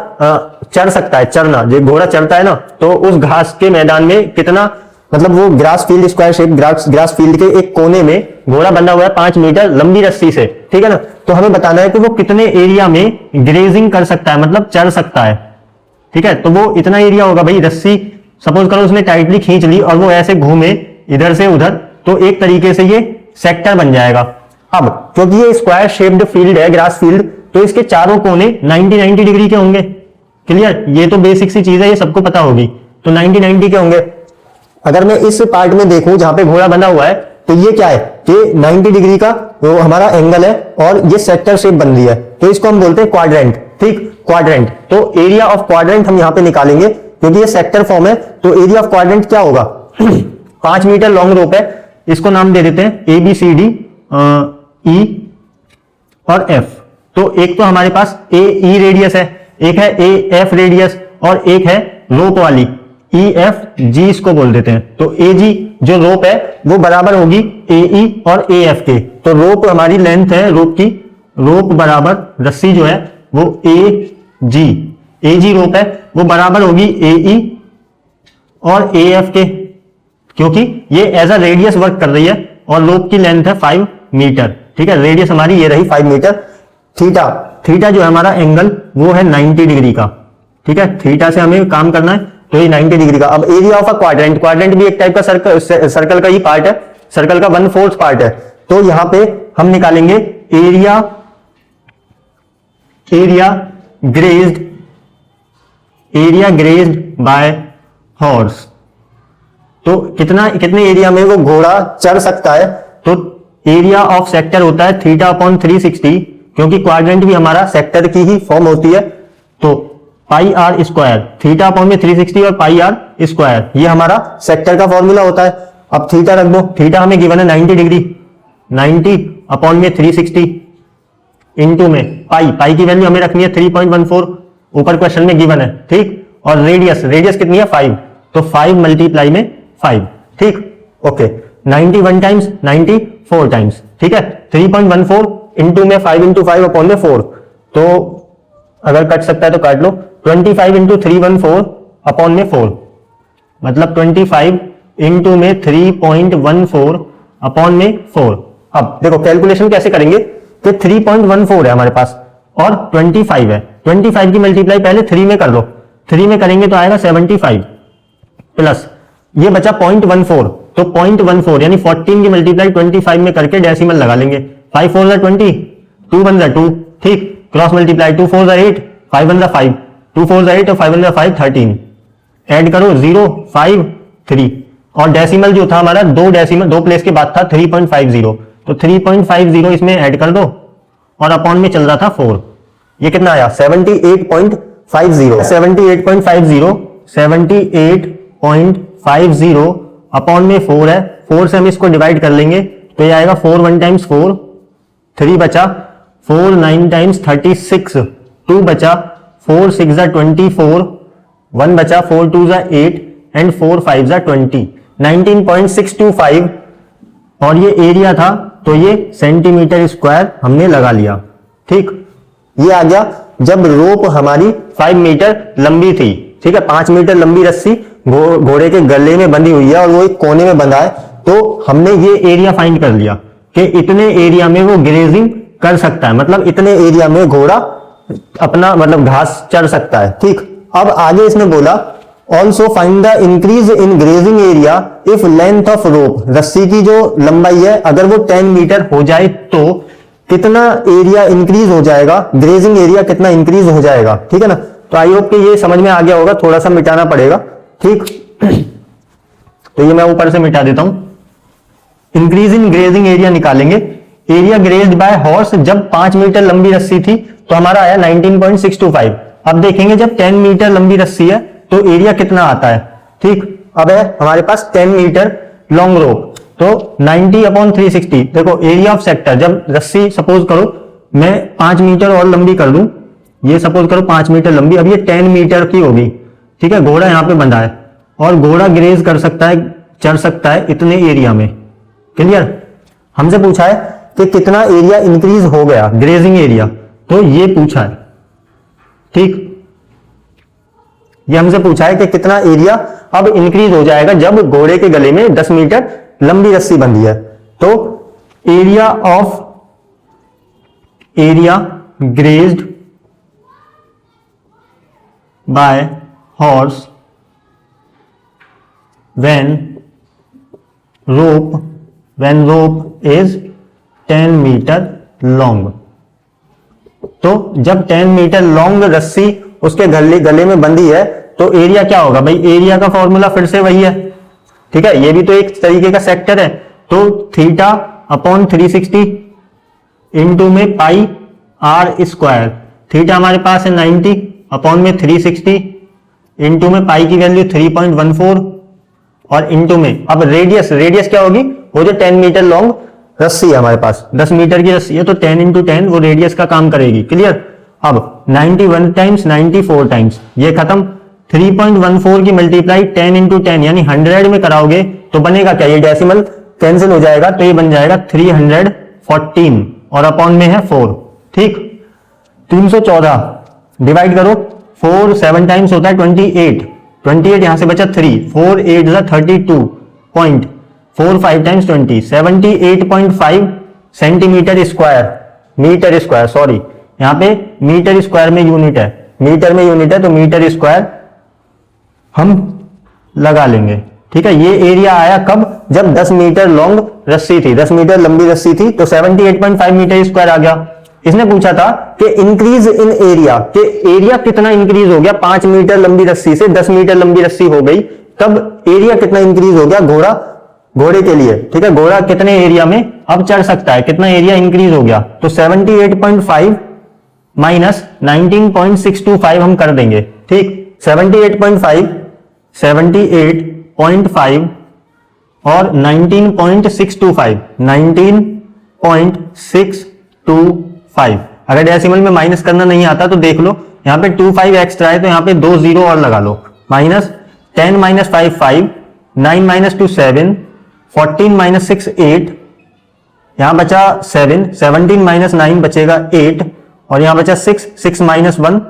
चर सकता है, चरना, जो घोड़ा चरता है ना, तो उस घास के मैदान में कितना, मतलब वो grass field square shape grass field के एक कोने में घोड़ा बंधा हुआ है 5 मीटर लंबी रस्सी से, ठीक है ना। तो हमें बताना है कि वो कितने एरिया में ग्रेजिंग कर सकता है, मतलब चर सकता है। ठीक है, तो वो इतना एरिया होगा भाई, रस्सी सपोज करो उसने टाइटली खींच ली और वो ऐसे घूमे इधर से उधर, तो एक तरीके से ये सेक्टर बन जाएगा। अब क्योंकि ये स्क्वायर शेप्ड फील्ड है ग्रास फील्ड, तो इसके चारों कोने 90 डिग्री के होंगे। क्लियर, ये तो बेसिक सी चीज है, ये सबको पता होगी, तो 90 के होंगे। अगर मैं इस पार्ट में देखूं जहां पे घोड़ा बना हुआ है, तो ये क्या है कि 90 डिग्री का वो हमारा एंगल है और ये सेक्टर शेप बन रही है, तो इसको हम बोलते हैं क्वाड्रेंट। ठीक, क्वाड्रेंट, तो एरिया ऑफ क्वाड्रेंट हम यहां पे निकालेंगे क्योंकि ये सेक्टर फॉर्म है, तो एरिया ऑफ क्वाड्रेंट क्या होगा 5 मीटर लॉन्ग रोप है, इसको नाम दे देते हैं ABCD E और F। तो एक तो हमारे पास AE रेडियस है, एक है AF रेडियस और एक है रोप वाली EFG इसको बोल देते हैं। तो AG जो रोप है वो बराबर होगी AE और AF के, तो रोप हमारी लेंथ है रोप की, रोप बराबर रस्सी जो है वो AG रोप है वो बराबर होगी AE और AF के, क्योंकि ये एज अ रेडियस वर्क कर रही है और रोप की लेंथ है 5 मीटर। ठीक है, रेडियस हमारी ये रही 5 मीटर। थीटा जो है हमारा एंगल वो है 90 डिग्री का। ठीक है, थीटा से हमें काम करना है, तो ये 90 डिग्री का। अब एरिया ऑफ अ क्वाड्रेंट भी एक टाइप का सर्कल का ही पार्ट है, सर्कल का 1/4 पार्ट है। तो यहां पे हम निकालेंगे एरिया ग्रेज्ड बाय हॉर्स। तो कितने एरिया में वो घोड़ा चर सकता है, तो एरिया ऑफ सेक्टर होता है थीटा अपॉन 360, क्योंकि क्वाड्रेंट भी हमारा सेक्टर की ही फॉर्म होती है। तो पाई आर स्क्वायर, थीटा अपॉन में 360 और पाई आर स्क्वायर, ये हमारा सेक्टर का फॉर्मूला होता है। अब थीटा रख दो, थीटा हमें गिवन है 90 डिग्री, 90 अपॉन में 360 इंटू में पाई की वैल्यू हमें रखनी है 3.14, ऊपर क्वेश्चन में गिवन है, ठीक। और रेडियस कितनी है 5, तो 5 मल्टीप्लाई में 5, ठीक, ओके। 91 टाइम्स 90 4 टाइम्स, ठीक है। 3.14 इंटू में 5 इंटू 5 अपॉन में 4, तो अगर कट सकता है तो काट लो। 25 इंटू 314 अपॉन में 4, मतलब 25 इंटू में 3.14 अपॉन में 4। अब देखो कैलकुलेशन कैसे करेंगे कि 3.14 है हमारे पास और 25 है, 25 की मल्टीप्लाई पहले 3 में कर लो, 3 में करेंगे तो आएगा 75 प्लस ये बचा 0.14, तो 0.14 यानी 14 की मल्टीप्लाई 25 में करके डेसिमल लगा लेंगे। 5 4 20, 2 1 2, ठीक, क्रॉस मल्टीप्लाई 2 4 8, 5 1 5, 2 4 8 और 5 1 5 13, ऐड करो 0 5 3 और डेसिमल जो था हमारा दो प्लेस के बाद था 3.50, तो 3.50 इसमें ऐड कर दो और अपॉन में चल रहा था 4, ये कितना आया 78.50, 78.50 अपॉन में 4 है, 4 से हम इसको डिवाइड कर लेंगे तो ये आएगा 4 1 टाइम्स 4, 3 बचा, 4 9 टाइम्स 36, 2 बचा, 4 6 24, 1 बचा, 4 2 8 एंड 4 5 20, 19.625 और ये एरिया था तो ये सेंटीमीटर स्क्वायर हमने लगा लिया, ठीक। ये आ गया जब रोप हमारी 5 मीटर लंबी थी, ठीक है, 5 मीटर लंबी रस्सी घोड़े के गले में बंधी हुई है और वो एक कोने में बंधा है, तो हमने ये एरिया फाइंड कर लिया कि इतने एरिया में वो ग्रेजिंग कर सकता है, मतलब इतने एरिया में घोड़ा अपना मतलब घास चर सकता है, ठीक। अब आगे इसने बोला also find the increase in grazing area if length of rope, रस्सी की जो लंबाई है अगर वो 10 मीटर हो जाए तो कितना एरिया इंक्रीज हो जाएगा, ग्रेजिंग एरिया कितना इंक्रीज हो जाएगा, ठीक है ना। तो आई होप कि ये समझ में आ गया होगा, थोड़ा सा मिटाना पड़ेगा, ठीक। तो ये मैं ऊपर से मिटा देता हूं। इंक्रीज इन ग्रेजिंग एरिया निकालेंगे, एरिया ग्रेज्ड बाय हॉर्स जब 5 मीटर लंबी रस्सी थी तो हमारा आया 19.625। अब देखेंगे जब 10 मीटर लंबी रस्सी है तो एरिया कितना आता है, ठीक। अब है हमारे पास 10 मीटर लॉन्ग रोप, तो 90 अपॉन 360, देखो एरिया ऑफ सेक्टर, जब रस्सी सपोज करो मैं 5 मीटर और लंबी कर दूं, ये सपोज करो 5 मीटर लंबी, अब ये 10 मीटर की होगी, ठीक है। घोड़ा यहां पे बंधा है और घोड़ा ग्रेज कर सकता है, चढ़ सकता है इतने एरिया में, क्लियर। हमसे पूछा है कि कितना एरिया इंक्रीज हो गया ग्रेजिंग एरिया, तो ये पूछा है, ठीक। ये हमसे पूछा है कि कितना एरिया अब इंक्रीज हो जाएगा जब घोड़े के गले में 10 मीटर लंबी रस्सी बंधी है, तो area grazed by horse when rope is 10 metre long, तो जब 10 मीटर लॉन्ग रस्सी उसके गले में बंधी है तो एरिया क्या होगा भाई, एरिया का फॉर्मूला फिर से वही है, ठीक है। ये भी तो एक तरीके का सेक्टर है, तो थीटा अपॉन 360 इंटू में पाई आर स्क्वायर, थीटा हमारे पास है 90 अपॉन में 360 इंटू में पाई की वैल्यू 3.14 और इंटू में अब रेडियस क्या होगी, वो जो 10 मीटर लॉन्ग रस्सी है हमारे पास, 10 मीटर की रस्सी है तो 10 इंटू 10 वो रेडियस का काम करेगी, क्लियर। अब 91 टाइम्स 94 टाइम्स ये खत्म, 3.14 की मल्टीप्लाई 10 इंटू 10 यानी 100 में कराओगे तो बनेगा क्या, ये डेसिमल कैंसिल हो जाएगा तो ये बन जाएगा 314 और अपॉन में है 4, ठीक। 314 डिवाइड करो, 4 7 टाइम्स होता है 28 यहां से बचा 3, 4 8 32.45 टाइम्स 20, 78.5 सेंटीमीटर स्क्वायर, सॉरी यहां पे मीटर स्क्वायर में यूनिट है, मीटर में यूनिट है तो मीटर स्क्वायर हम लगा लेंगे, ठीक है। ये एरिया आया कब, जब 10 मीटर लॉन्ग रस्सी थी, 10 मीटर लंबी रस्सी थी तो 78.5 मीटर स्क्वायर आ गया। इसने पूछा था कि इंक्रीज इन एरिया, कि एरिया कितना इंक्रीज हो गया, 5 मीटर लंबी रस्सी से 10 मीटर लंबी रस्सी हो गई, तब एरिया कितना इंक्रीज हो गया घोड़े के लिए, ठीक है। घोड़ा कितने एरिया में अब चढ़ सकता है, कितना एरिया इंक्रीज हो गया, तो 78.5 माइनस 19.625 हम कर देंगे। ठीक, 78.5 और 19.625 अगर डेसिमल में माइनस करना नहीं आता तो देख लो, यहां पे 25 एक्स्ट्रा है तो यहां पे 2 जीरो और लगा लो। माइनस 10 माइनस 5 5, 9 माइनस 2 7, 14 माइनस 6 8, यहां बचा 7, 17 माइनस 9 बचेगा 8 और यहां बचा 6, 6 माइनस 1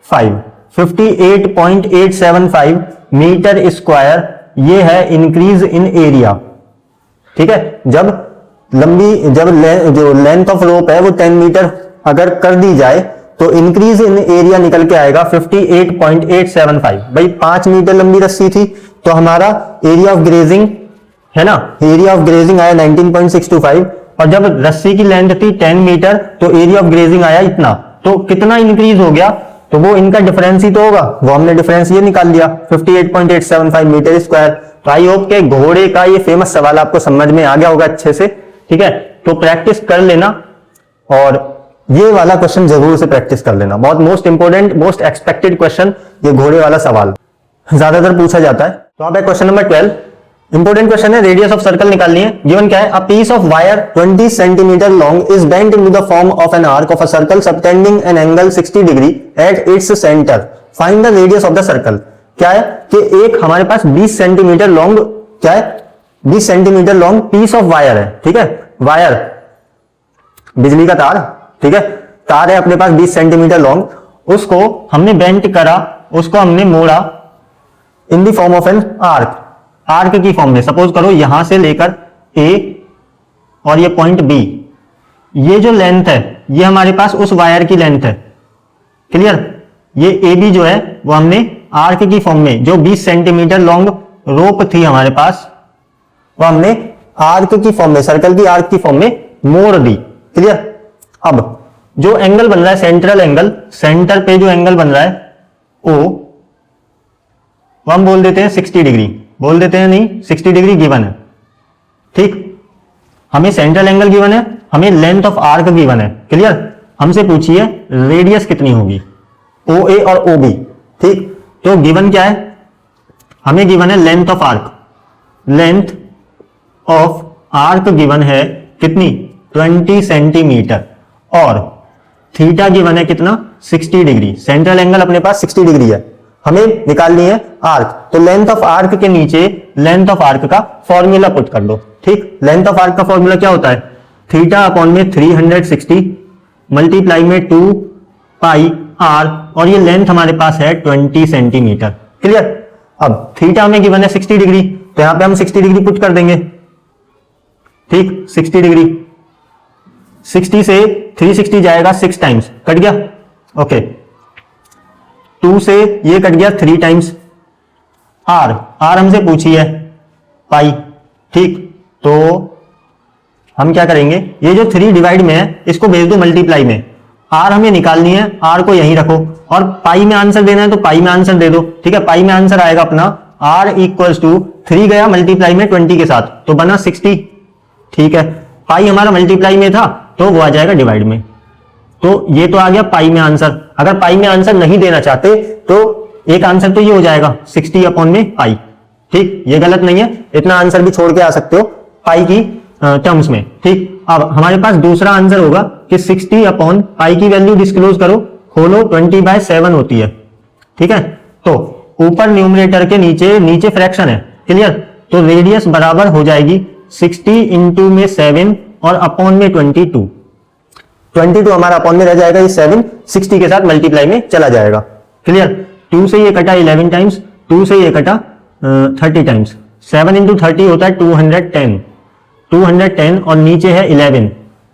5, 58.875 मीटर स्क्वायर। ये है इंक्रीज इन एरिया। ठीक है, जब जो लेंथ ऑफ रोप है वो 10 मीटर अगर कर दी जाए तो इंक्रीज इन एरिया निकल के आएगा 58.875। भाई 5 मीटर लंबी रस्सी थी तो हमारा एरिया ऑफ ग्रेजिंग है ना, एरिया ऑफ ग्रेजिंग आया 19.625 और जब रस्सी की लेंथ थी 10 मीटर तो एरिया ऑफ ग्रेजिंग आया इतना, तो कितना इंक्रीज हो गया, तो वो इनका डिफरेंस ही तो होगा, वो हमने डिफरेंस ये निकाल लिया 58.875 मीटर स्क्वायर। तो आई होप के घोड़े का ये फेमस सवाल आपको समझ में आ गया होगा अच्छे से। ठीक है, तो प्रैक्टिस कर लेना और ये वाला क्वेश्चन जरूर से प्रैक्टिस कर लेना, बहुत most important most expected question, ये घोड़े वाला सवाल ज्यादातर पूछा जाता है। तो आप क्वेश्चन नंबर 12 इंपोर्टेंट क्वेश्चन है, रेडियस ऑफ सर्कल निकालनी है। गिवन क्या है, a piece of wire 20 centimetre long is bent into the form of an arc of a circle subtending an angle 60 degree at its centre, find the radius of the circle. क्या है कि एक हमारे पास 20 सेंटीमीटर लॉन्ग, क्या है 20 centimetre long piece of wire है। ठीक है, वायर बिजली का तार, ठीक है, तार है अपने पास 20 सेंटीमीटर लॉन्ग, उसको हमने बेंट करा, उसको हमने मोड़ा in the form of an arc, arc की फॉर्म में। सपोज करो यहां से लेकर ए और ये पॉइंट बी, ये जो लेंथ है ये हमारे पास उस वायर की लेंथ है। क्लियर, ये ए बी जो है वो हमने आर्क की फॉर्म में, जो 20 सेंटीमीटर लॉन्ग रोप थी हमारे पास, वो हमने आर्क की फॉर्म में, सर्कल की आर्क की फॉर्म में मोड़ दी। क्लियर, अब जो एंगल बन रहा है सेंट्रल एंगल, सेंटर पे जो एंगल बन रहा है ओ, वो हम बोल देते हैं 60 डिग्री, बोल देते हैं नहीं 60 डिग्री गिवन है। ठीक, हमें सेंट्रल एंगल गिवन है, हमें लेंथ ऑफ आर्क गिवन है। क्लियर, हमसे पूछिए रेडियस कितनी होगी ओ ए और ओ बी। ठीक, तो गिवन क्या है, हमें गिवन है length of arc, length of arc given है कितनी 20 सेंटीमीटर और थीटा गिवन है कितना 60 डिग्री। सेंट्रल एंगल अपने पास 60 डिग्री है, हमें निकालनी है आर्क, तो लेंथ ऑफ आर्क के नीचे लेंथ ऑफ आर्क का फॉर्मूला पुट कर दो। ठीक, लेंथ ऑफ आर्क का फॉर्मूला क्या होता है, थीटा अपॉन में 360 मल्टीप्लाई में 2 पाई आर और ये लेंथ हमारे पास है 20 सेंटीमीटर। क्लियर, अब थीटा में गिवन है 60 डिग्री तो यहां पे हम 60 डिग्री पुट कर देंगे। ठीक, 60 डिग्री, 60 से 360 जाएगा 6 टाइम्स, कट गया। ओके, 2 से ये कट गया 3 टाइम्स, आर हमसे पूछी है पाई। ठीक, तो हम क्या करेंगे, ये जो 3 डिवाइड में है इसको भेज दो मल्टीप्लाई में, आर हमें निकालनी है, आर को यहीं रखो और पाई में आंसर देना है तो पाई में आंसर दे दो। ठीक है, पाई में आंसर आएगा अपना आर इक्वल्स टू 3 गया मल्टीप्लाई में 20 के साथ तो बना 60। ठीक है, पाई हमारा मल्टीप्लाई में था तो वो आ जाएगा डिवाइड में, तो ये तो आ गया पाई में आंसर। अगर पाई में आंसर नहीं देना चाहते तो एक आंसर तो ये हो जाएगा 60 अपॉन में पाई। ठीक, ये गलत नहीं है, इतना आंसर भी छोड़ के आ सकते हो पाई की टर्म्स में। ठीक, अब हमारे पास दूसरा आंसर होगा कि 60 अपॉन पाई की वैल्यू डिस्क्लोज करो, खोलो 20/7 होती है। ठीक है, तो ऊपर न्यूमरेटर के नीचे फ्रैक्शन है। क्लियर, तो रेडियस बराबर हो जाएगी 60 इंटू में 7 और अपॉन में 22 हमारा अपॉन में रह जाएगा, ये 7 60 के साथ मल्टीप्लाई में चला जाएगा। क्लियर, 2 से ये कटा 11 टाइम्स, 2 से ये कटा 30 टाइम्स, 7 इंटू 30 होता है 210 और नीचे है 11।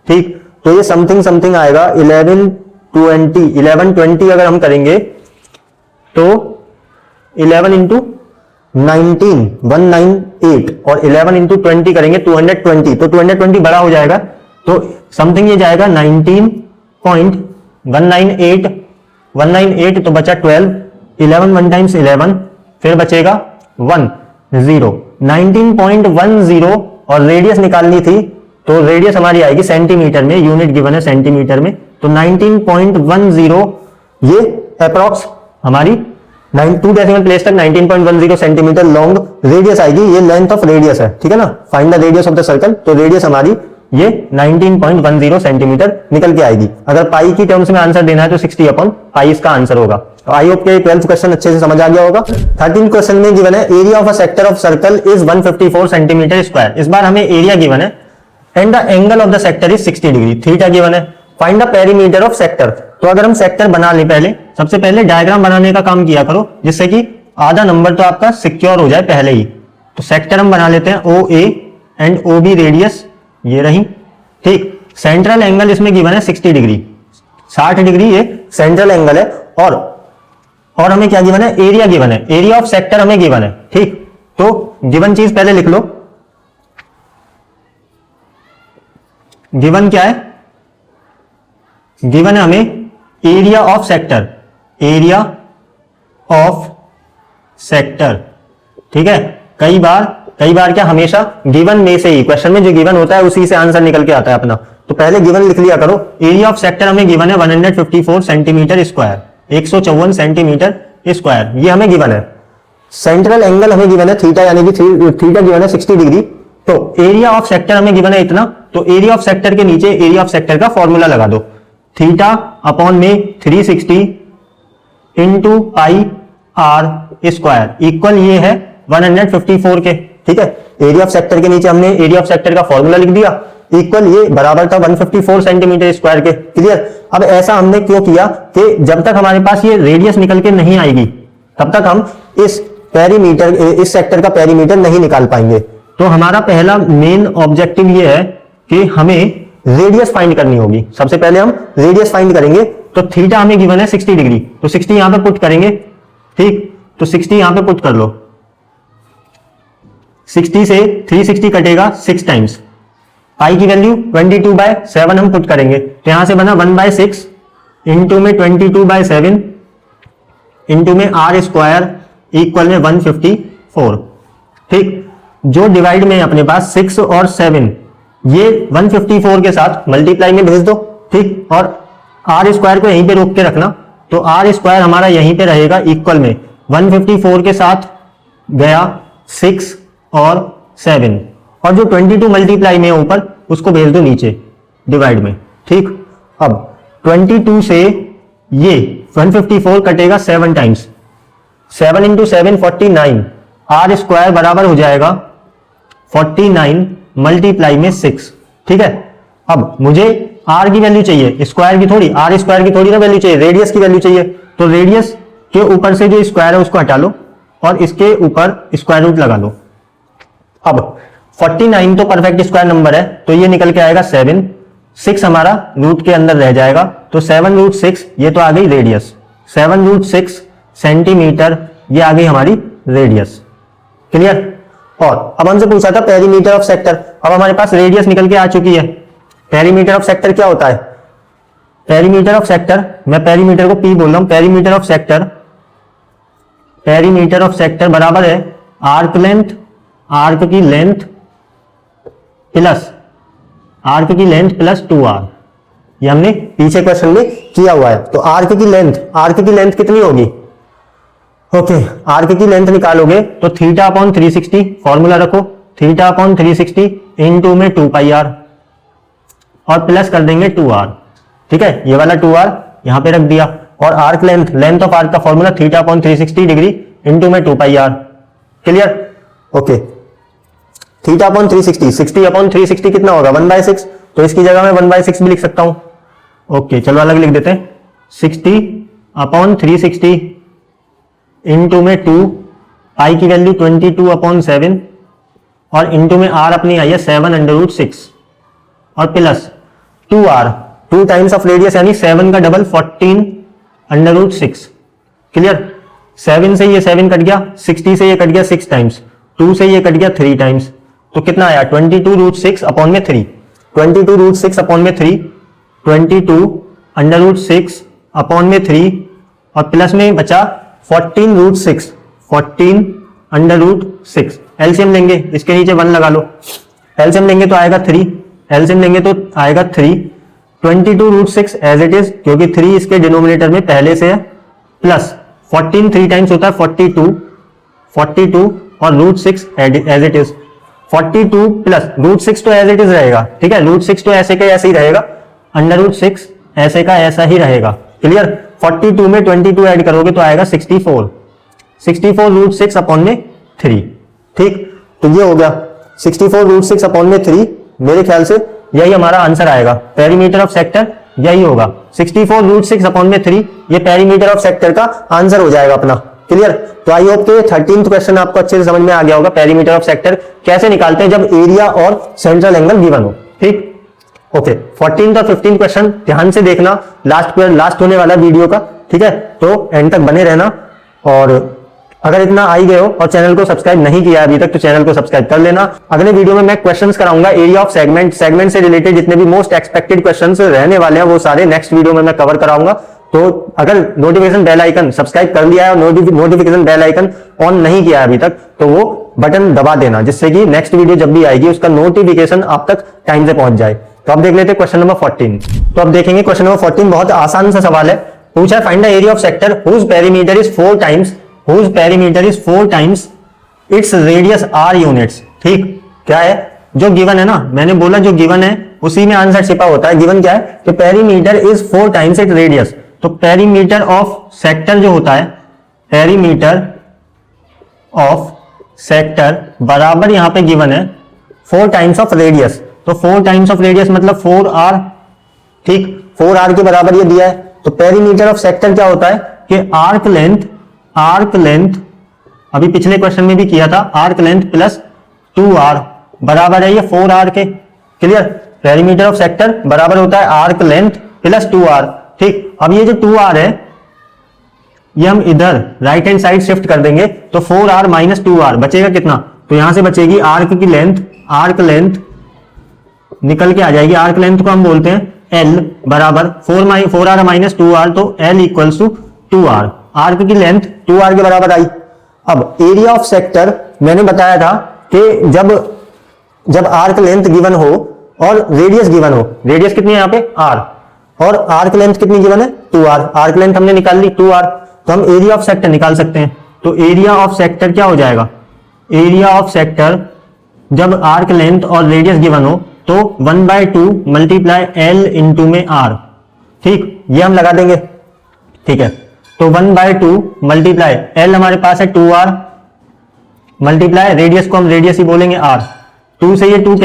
ठीक, तो ये समथिंग आएगा 1120 अगर हम करेंगे तो 11 इंटू 19 198 और 11 इंटू 20 करेंगे 220, तो 220 बड़ा हो जाएगा तो समथिंग ये जाएगा 19.198 तो बचा 12, 11 1 टाइम्स 11 फिर बचेगा 10 19.10 और रेडियस निकालनी थी तो रेडियस हमारी आएगी सेंटीमीटर में, यूनिट गिवन है सेंटीमीटर में, तो 19.10 ये अप्रॉक्स हमारी 2 डेसिमल प्लेस तक 19.10 सेंटीमीटर लॉन्ग रेडियस आएगी। ये लेंथ ऑफ रेडियस है, ठीक है ना, find the radius of the circle, तो रेडियस हमारी ये 19.10 सेंटीमीटर निकल के आएगी। अगर पाई की टर्म्स में आंसर देना है तो 60 अपॉन पाई इसका आंसर होगा। तो आई होप के 12th क्वेश्चन अच्छे से समझ आ गया होगा। 13th क्वेश्चन में गिवन है area of a sector of circle is 154 centimetre square. इस बार हमें एरिया गिवन है and the angle of the sector is 60 degree, theta given है। Find the perimeter of sector. तो अगर हम सेक्टर बना लें, पहले सबसे पहले डायग्राम बनाने का काम किया करो, जिससे कि आधा नंबर तो आपका सिक्योर हो जाए पहले ही। तो सेक्टर हम बना लेते हैं O A and O B radius ये रही, ठीक। सेंट्रल एंगल इसमें गिवन है 60 डिग्री, 60 डिग्री ये सेंट्रल एंगल है। और हमें क्या गिवन है, एरिया गिवन है, एरिया ऑफ सेक्टर हमें गिवन है, ठीक। तो गिवन चीज पहले लिख लो, गिवन क्या है, गिवन है हमें area of sector, area of sector, ठीक है। कई बार क्या, हमेशा गिवन में से ही, क्वेश्चन में जो गिवन होता है उसी से आंसर निकल के आता है अपना। तो पहले गिवन लिख लिया करो। एरिया ऑफ सेक्टर हमें गिवन है 154 सेंटीमीटर स्क्वायर, 154 सेंटीमीटर स्क्वायर, ये हमें गिवन है। सेंट्रल एंगल हमें गिवन है थीटा, यानी कि थीटा गिवन है 60 डिग्री। तो एरिया ऑफ सेक्टर हमें गिवन है इतना, तो एरिया ऑफ सेक्टर के नीचे एरिया ऑफ सेक्टर का फॉर्मूला लगा दो, थीटा अपॉन में 360 into pi R square equal ये है 154 के, ठीक है। एरिया ऑफ सेक्टर के नीचे हमने एरिया ऑफ सेक्टर का फॉर्मूला लिख दिया, इक्वल ये बराबर था 154 सेंटीमीटर स्क्वायर के, क्लियर। अब ऐसा हमने क्यों किया कि जब तक हमारे पास ये रेडियस निकल के नहीं आएगी तब तक हम इस पेरीमीटर, इस सेक्टर का पेरीमीटर नहीं निकाल पाएंगे। तो हमारा पहला मेन ऑब्जेक्टिव ये है कि हमें रेडियस फाइंड करनी होगी। सबसे पहले हम रेडियस फाइंड करेंगे। तो थीटा हमें गिवन है 60 डिग्री, तो 60 यहां पे पुट करेंगे, ठीक। तो 60 यहां पे पुट कर लो, 60 से 360 कटेगा 6 टाइम्स, पाई की वैल्यू 22/7 हम पुट करेंगे, तो यहां से बना 1/6 इंटू में 22/7 इंटू में आर स्क्वायर इक्वल में 154, ठीक। जो डिवाइड में अपने पास 6 और 7 ये 154 के साथ मल्टीप्लाई में भेज दो, ठीक। और आर स्क्वायर को यहीं पे रोक के रखना, तो आर स्क्वायर हमारा यहीं पे रहेगा इक्वल में 154 के साथ गया 6 और 7, और जो 22 मल्टीप्लाई में ऊपर उसको भेज दो नीचे डिवाइड में, ठीक। अब 22 से ये 154 कटेगा 7 टाइम्स, 7 इंटू 7 49, आर स्क्वायर बराबर हो जाएगा 49 मल्टीप्लाई में 6, ठीक है। अब मुझे आर की वैल्यू चाहिए, स्क्वायर की थोड़ी, आर स्क्वायर की थोड़ी ना वैल्यू चाहिए, रेडियस की वैल्यू चाहिए। तो रेडियस के ऊपर से जो स्क्वायर है उसको हटा लो और इसके ऊपर स्क्वायर रूट लगा लो। अब 49 तो परफेक्ट स्क्वायर नंबर है, तो ये निकल के आएगा 7, 6 हमारा रूट के अंदर रह जाएगा, तो 7√6 ये तो आ गई रेडियस, 7√6 सेंटीमीटर ये आ गई हमारी रेडियस, क्लियर। और अब हमसे पूछा था पेरीमीटर ऑफ सेक्टर, अब हमारे पास रेडियस निकल के आ चुकी है। पेरीमीटर ऑफ सेक्टर क्या होता है, पेरीमीटर ऑफ सेक्टर, मैं पेरीमीटर को पी बोल रहा हूं, perimeter of sector, perimeter of sector बराबर है आर्क लेंथ, आर्क की लेंथ प्लस आर्क की लेंथ प्लस 2r, ये हमने पीछे क्वेश्चन में किया हुआ है। तो आर्क की लेंथ कितनी होगी, ओके, आर्क की लेंथ निकालोगे तो थीटा अपॉन 360 फॉर्मूला रखो, थीटा अपॉन 360 इंटू में 2πr और प्लस कर देंगे 2r, ठीक है। ये वाला 2r यहां पे रख दिया, और आर्क लेंथ ऑफ आर्क का formula theta upon 360 degree into में 2πr, clear, okay. Theta upon 360, 60 upon 360 कितना होगा 1/6, तो इसकी जगह में 1/6 भी लिख सकता हूं, ओके। चलो अलग लिख देते हैं, 60 अपॉन 360 इंटू में 2, पाई की वैल्यू 22/7 और इंटू में आर अपनी आई है 7√6 और plus 2r, 2 times of radius यानी 7 का डबल 14√6, क्लियर। 7 से ये 7 कट गया, 60 से ये कट गया 6 टाइम्स, 2 से ये कट गया 3 टाइम्स, तो कितना आया 22√6 अपॉन में 3, 22√6 अपॉन में 3, 22√6 अपॉन में 3 और प्लस में बचा 14√6, 14√6। एलसीएम लेंगे, इसके नीचे 1 लगा लो, एलसीएम लेंगे तो आएगा 3, एलसीएम लेंगे तो आएगा 3, 22 रूट 6 एज इट इज, क्योंकि 3 इसके डिनोमिनेटर में पहले से है, प्लस 14 3 टाइम्स होता है 42 और root 6 as it is, 42 plus root 6 तो एज इट इज रहेगा, ठीक है, रूट 6 तो ऐसे का ऐसे ही रहेगा, अंडर रूट 6 ऐसे का ऐसा ही रहेगा, क्लियर। 42 में 22 ऐड करोगे तो आएगा 64 रूट 6 अपॉन में 3, ठीक। तो ये हो गया 64 रूट 6 अपॉन में 3, मेरे ख्याल से यही हमारा आंसर आएगा, पेरीमीटर ऑफ सेक्टर यही होगा, 64 रूट 6 अपॉन में 3, ये पेरीमीटर ऑफ सेक्टर का आंसर हो जाएगा अपना, क्लियर। तो आई होप के 13th क्वेश्चन आपको अच्छे से समझ में आ गया होगा, पेरीमीटर ऑफ सेक्टर कैसे निकालते हैं जब एरिया और सेंट्रल एंगल गिवन हो, ठीक। ओके, 14th और 15th क्वेश्चन ध्यान से देखना, लास्ट होने वाला वीडियो का, ठीक है, तो एंड तक बने रहना। और अगर इतना आ ही गए हो और चैनल को सब्सक्राइब नहीं किया अभी तक तो चैनल को सब्सक्राइब कर लेना। अगले वीडियो में मैं क्वेश्चंस कराऊंगा एरिया ऑफ सेगमेंट से रिलेटेड जितने भी मोस्ट एक्सपेक्टेड क्वेश्चंस रहने वाले हैं वो सारे नेक्स्ट वीडियो में मैं कवर कराऊंगा। तो अगर नोटिफिकेशन बेल आइकन सब्सक्राइब कर लिया है और नोटिफिकेशन बेल आइकन ऑन नहीं किया है अभी तक तो वो बटन दबा देना, जिससे कि नेक्स्ट वीडियो जब भी आएगी उसका नोटिफिकेशन आप तक टाइम से पहुंच जाए। तो अब देख लेते हैं क्वेश्चन नंबर 14। तो अब देखेंगे क्वेश्चन नंबर 14, बहुत आसान सा सवाल है। पूछा है find the area of sector whose perimeter is 4 times its radius r units, ठीक। क्या है जो गिवन है ना, मैंने बोला जो गिवन है उसी में आंसर छिपा होता है। गिवन क्या है कि perimeter is 4 times its radius, तो पेरीमीटर ऑफ सेक्टर जो होता है, पेरीमीटर ऑफ सेक्टर बराबर यहां पे गिवन है 4 टाइम्स ऑफ रेडियस, तो 4 टाइम्स ऑफ रेडियस मतलब 4r, ठीक, 4r के बराबर ये दिया है। तो पेरीमीटर ऑफ सेक्टर क्या होता है कि आर्क लेंथ अभी पिछले क्वेश्चन में भी किया था, आर्क लेंथ प्लस 2r बराबर है ये 4r के, क्लियर। पेरीमीटर ऑफ सेक्टर बराबर होता है आर्क लेंथ प्लस 2r, ठीक। अब ये जो 2r है ये हम इधर राइट हैंड साइड शिफ्ट कर देंगे तो 4r माइनस 2r बचेगा कितना, तो यहां से बचेगी आर्क की लेंथ, आर्क लेंथ निकल के आ जाएगी, आर्क लेंथ को हम बोलते हैं l बराबर 4r माइनस 2r, तो l equals to 2r, arc की लेंथ 2r के बराबर आई। अब एरिया ऑफ सेक्टर मैंने बताया था कि जब आर्क लेंथ गिवन हो और रेडियस गिवन हो, रेडियस कितनी है यहाँ पे r और आर्क लेंथ कितनी गिवन है 2r, आर्क लेंथ हमने निकाल ली 2r, तो हम एरिया ऑफ सेक्टर निकाल सकते हैं। तो एरिया ऑफ सेक्टर क्या हो जाएगा, एरिया ऑफ सेक्टर जब आर्क लेंथ और रेडियस गिवन हो तो 1/2 मल्टीप्लाई l इंटू में r, ठीक, ये हम लगा देंगे, ठीक है। तो 1/2 मल्टीप्लाई l हमारे पास है 2r मल्टीप्लाई रेडियस को हम रेडियस ही बोलेंगे r, 2 से ये 2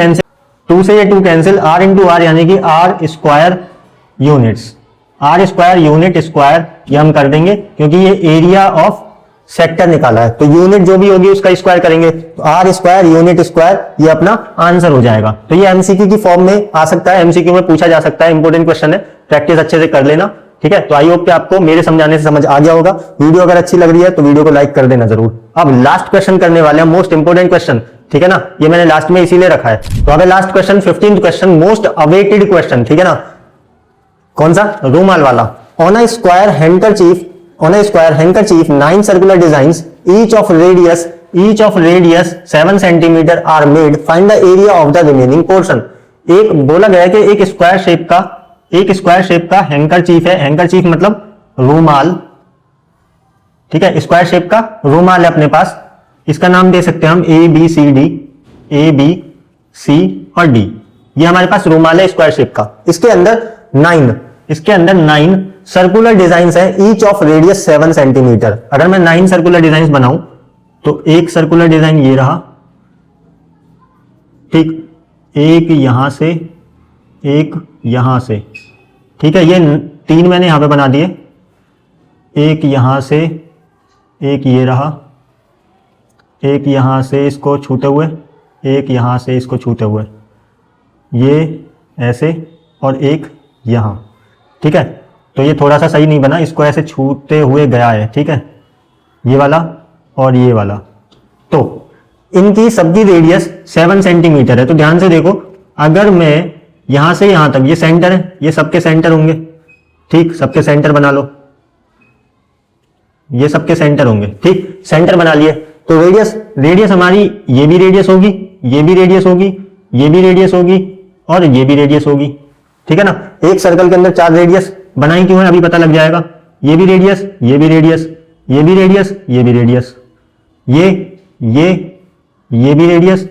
कैंसिल, r इंटू r यानी कि r square units, r square unit square ये हम कर देंगे क्योंकि ये एरिया ऑफ सेक्टर निकाला है, तो यूनिट जो भी होगी उसका स्क्वायर करेंगे, तो r स्क्वायर यूनिट स्क्वायर ये अपना आंसर हो जाएगा। तो ये एमसीक्यू की फॉर्म में आ सकता है, एमसीक्यू में पूछा जा सकता है, इंपॉर्टेंट क्वेश्चन है, प्रैक्टिस अच्छे से कर लेना, ठीक है। तो आई होप कि आपको मेरे समझाने से समझ आ गया होगा। वीडियो अगर अच्छी लग रही है तो वीडियो को लाइक कर देना जरूर। अब लास्ट क्वेश्चन करने वाले हैं, मोस्ट इंपोर्टेंट क्वेश्चन, ठीक है ना, ये मैंने लास्ट में इसीलिए रखा है। तो अब last question 15th question, most awaited question, ठीक है ना, कौन सा, रूमाल वाला। On a square handkerchief 9 circular designs each of radius 7 centimeter are made, find the area of the remaining portion। एक बोला गया है कि एक स्क्वायर शेप का हैंकरचीफ है, हैंकरचीफ मतलब रूमाल, ठीक है, स्क्वायर शेप का रूमाल है अपने पास, इसका नाम दे सकते हैं हम A B C और D, ये हमारे पास रूमाल है स्क्वायर शेप का। इसके अंदर 9 सर्कुलर डिजाइन्स है, ईच ऑफ रेडियस 7 सेंटीमीटर। अगर मैं 9 सर्कुलर डिजाइन्स बनाऊं तो एक सर्कुलर डिजाइन ये रहा, ठीक, एक यहां से, एक यहां से, ठीक है, ये 3 मैंने यहां पे बना दिए, एक यहां से, एक ये रहा, एक यहां से इसको छूते हुए, एक यहां से इसको छूते हुए, ये ऐसे और एक यहां, ठीक है। तो ये थोड़ा सा सही नहीं बना, इसको ऐसे छूते हुए गया है, ठीक है, ये वाला और ये वाला। तो इनकी सबकी रेडियस 7 सेंटीमीटर है। तो ध्यान से देखो, अगर मैं यहां से यहां तक, ये सेंटर है, ये सबके सेंटर होंगे, ठीक, सबके सेंटर बना लो, ये सबके सेंटर होंगे, ठीक, सेंटर बना लिए। तो रेडियस हमारी ये भी रेडियस होगी, ये भी रेडियस होगी, ये भी रेडियस होगी, और ये भी रेडियस होगी, ठीक है ना। एक सर्कल के अंदर 4 रेडियस बनाई क्यों है अभी पता लग जाएगा। ये भी रेडियस, ये भी रेडियस, ये भी रेडियस, ये भी रेडियस, ये भी रेडियस,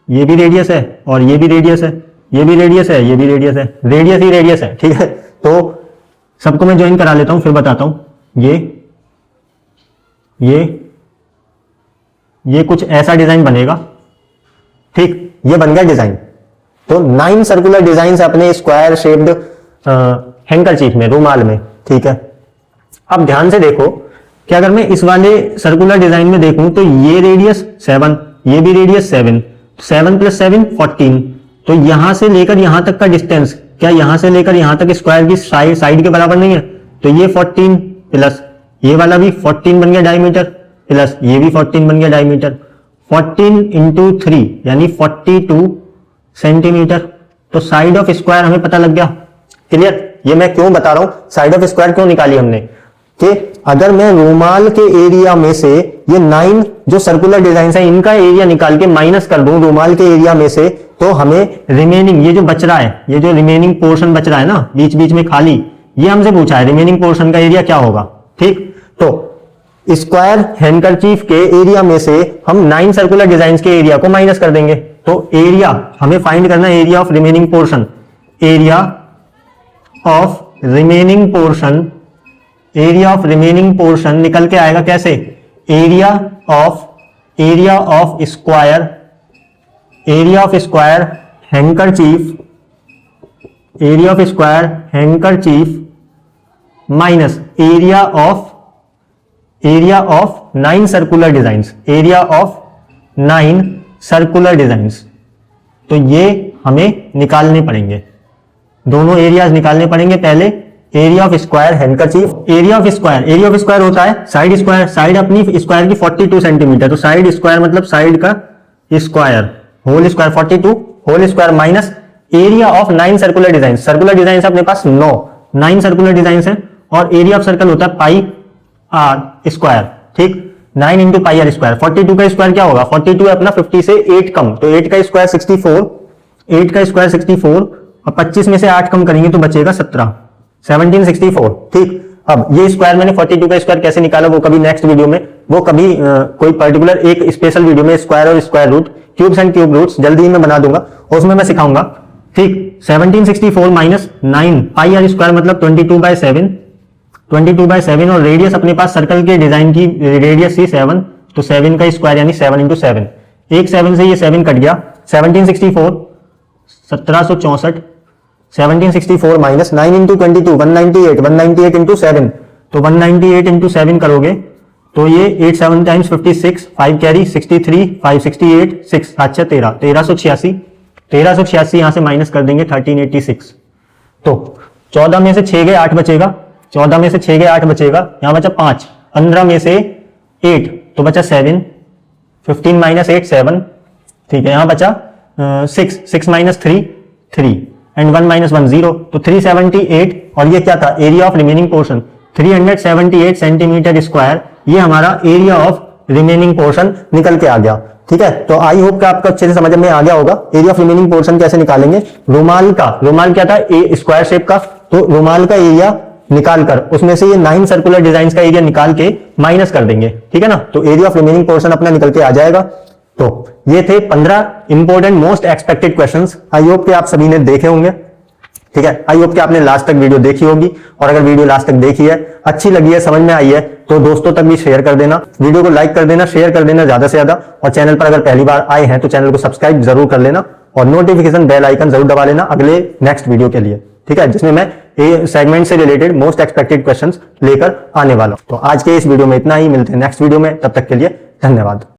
ये भी रेडियस है और ये भी रेडियस है, ये भी रेडियस है, ये भी रेडियस है, रेडियस ही रेडियस है, ठीक है। तो सबको मैं ज्वाइन करा लेता हूं फिर बताता हूं। ये कुछ ऐसा डिजाइन बनेगा, ठीक, ये बन गया डिजाइन। तो 9 सर्कुलर डिजाइन अपने स्क्वायर शेप्ड हैंकरचीफ में, रुमाल में, ठीक है। अब ध्यान से देखो कि अगर मैं इस वाले सर्कुलर डिजाइन में देखूं तो ये रेडियस 7, ये भी रेडियस 7, 7 + 7 14। तो यहां से लेकर यहां तक का डिस्टेंस क्या यहां से लेकर यहां तक स्क्वायर की साइड के बराबर नहीं है। तो ये 14 प्लस ये वाला भी 14 बन गया डायमीटर, प्लस ये भी 14 बन गया डायमीटर। 14 × 3 यानी 42 सेंटीमीटर। तो साइड ऑफ स्क्वायर हमें पता लग गया। क्लियर। ये मैं क्यों बता रहा हूं, साइड ऑफ स्क्वायर क्यों निकाली हमने, कि अगर मैं रुमाल के एरिया में से ये 9 जो सर्कुलर डिजाइन है इनका एरिया निकाल के माइनस कर दूं रुमाल के एरिया में से, तो हमें रिमेनिंग ये जो बच रहा है, ये जो रिमेनिंग पोर्शन बच रहा है ना बीच बीच में खाली, ये हमसे पूछा है रिमेनिंग पोर्शन का एरिया क्या होगा, ठीक। तो स्क्वायर हैंकरचीफ के एरिया में से हम 9 सर्कुलर डिजाइन के एरिया को माइनस कर देंगे। तो एरिया हमें फाइंड करना है, area of remaining portion, area of remaining portion निकल के आएगा कैसे, area of square handkerchief minus area of 9 circular designs, area of 9 circular designs. तो ये हमें निकालने पड़ेंगे, दोनों एरियाज निकालने पड़ेंगे। पहले area of square handkerchief, area of square होता है साइड स्क्वायर, साइड अपनी स्क्वायर की 42 सेंटीमीटर। तो साइड स्क्वायर मतलब साइड का square, whole square 42 whole square minus area of 9 circular design. Circular design अपने पास 9 सर्कुलर डिजाइन है और एरिया ऑफ सर्कल होता है पाई आर स्क्वायर, ठीक। 9 × पाई आर स्क्वायर। 42 का स्क्वायर क्या होगा, 42 है अपना 50 से 8 कम, तो 8 का स्क्वायर 64, 8 का स्क्वायर 64 और 25 में से 8 कम करेंगे तो बचेगा 1764, ठीक। अब ये स्क्वायर मैंने 42 का स्क्वायर कैसे निकाला वो कभी नेक्स्ट वीडियो में, वो कभी कोई पर्टिकुलर एक स्पेशल वीडियो में स्क्वायर और square root, cubes and cube roots जल्दी ही मैं बना दूंगा, उसमें मैं सिखाऊंगा, ठीक। 1764 माइनस 9 पाई आर स्क्वायर मतलब 22/7 और रेडियस अपने पास सर्कल के डिजाइन की रेडियस थी 7, तो 7 का स्क्वायर यानी 7 × 7, एक 7 से ये 7 कट गया। 1764 1764 1764 माइनस 9 × 22 198 198 × 7, तो 198 × 7 करोगे तो ये 8 7 टाइम्स 56, 5 कैरी 63, 5 68 6 अच्छा 1386 यहां से माइनस कर देंगे 1386। तो 14 में से 6 गए 8 बचेगा, 14 में से 6 गए 8 बचेगा, यहां बचा 5, 15 में से 8 तो बचा 7, 15 - 8 7, ठीक है। यहां बचा 6 - 3 3 एंड 1 - 1 0, तो 378 और ये क्या था area of remaining portion 378 centimetre square, ये हमारा एरिया ऑफ रिमेनिंग पोर्शन निकल के आ गया, ठीक है। तो आई होप कि आपको अच्छे से समझ में आ गया होगा एरिया ऑफ रिमेनिंग पोर्शन कैसे निकालेंगे। रुमाल क्या था स्क्वायर शेप का, तो रुमाल का एरिया निकालकर उसमें से ये 9 सर्कुलर डिजाइन का एरिया निकाल के माइनस कर देंगे, ठीक है ना। तो एरिया ऑफ रिमेनिंग पोर्शन अपना निकल के आ जाएगा। तो ये थे 15 important most expected questions. I hope कि आप सभी ने देखे होंगे, ठीक है। आई होप कि आपने लास्ट तक वीडियो देखी होगी, और अगर वीडियो लास्ट तक देखी है, अच्छी लगी है, समझ में आई है, तो दोस्तों तक भी शेयर कर देना, वीडियो को लाइक कर देना, शेयर कर देना ज्यादा से ज्यादा, और चैनल पर अगर पहली बार आए हैं तो चैनल को सब्सक्राइब जरूर कर लेना और नोटिफिकेशन बेल आइकन जरूर दबा लेना अगले नेक्स्ट वीडियो के लिए, ठीक है, जिसमें मैं ए सेगमेंट से रिलेटेड मोस्ट एक्सपेक्टेड क्वेश्चंस लेकर आने वाला हूं। तो आज के इस वीडियो में इतना ही, मिलते हैं नेक्स्ट वीडियो में, तब तक के लिए धन्यवाद।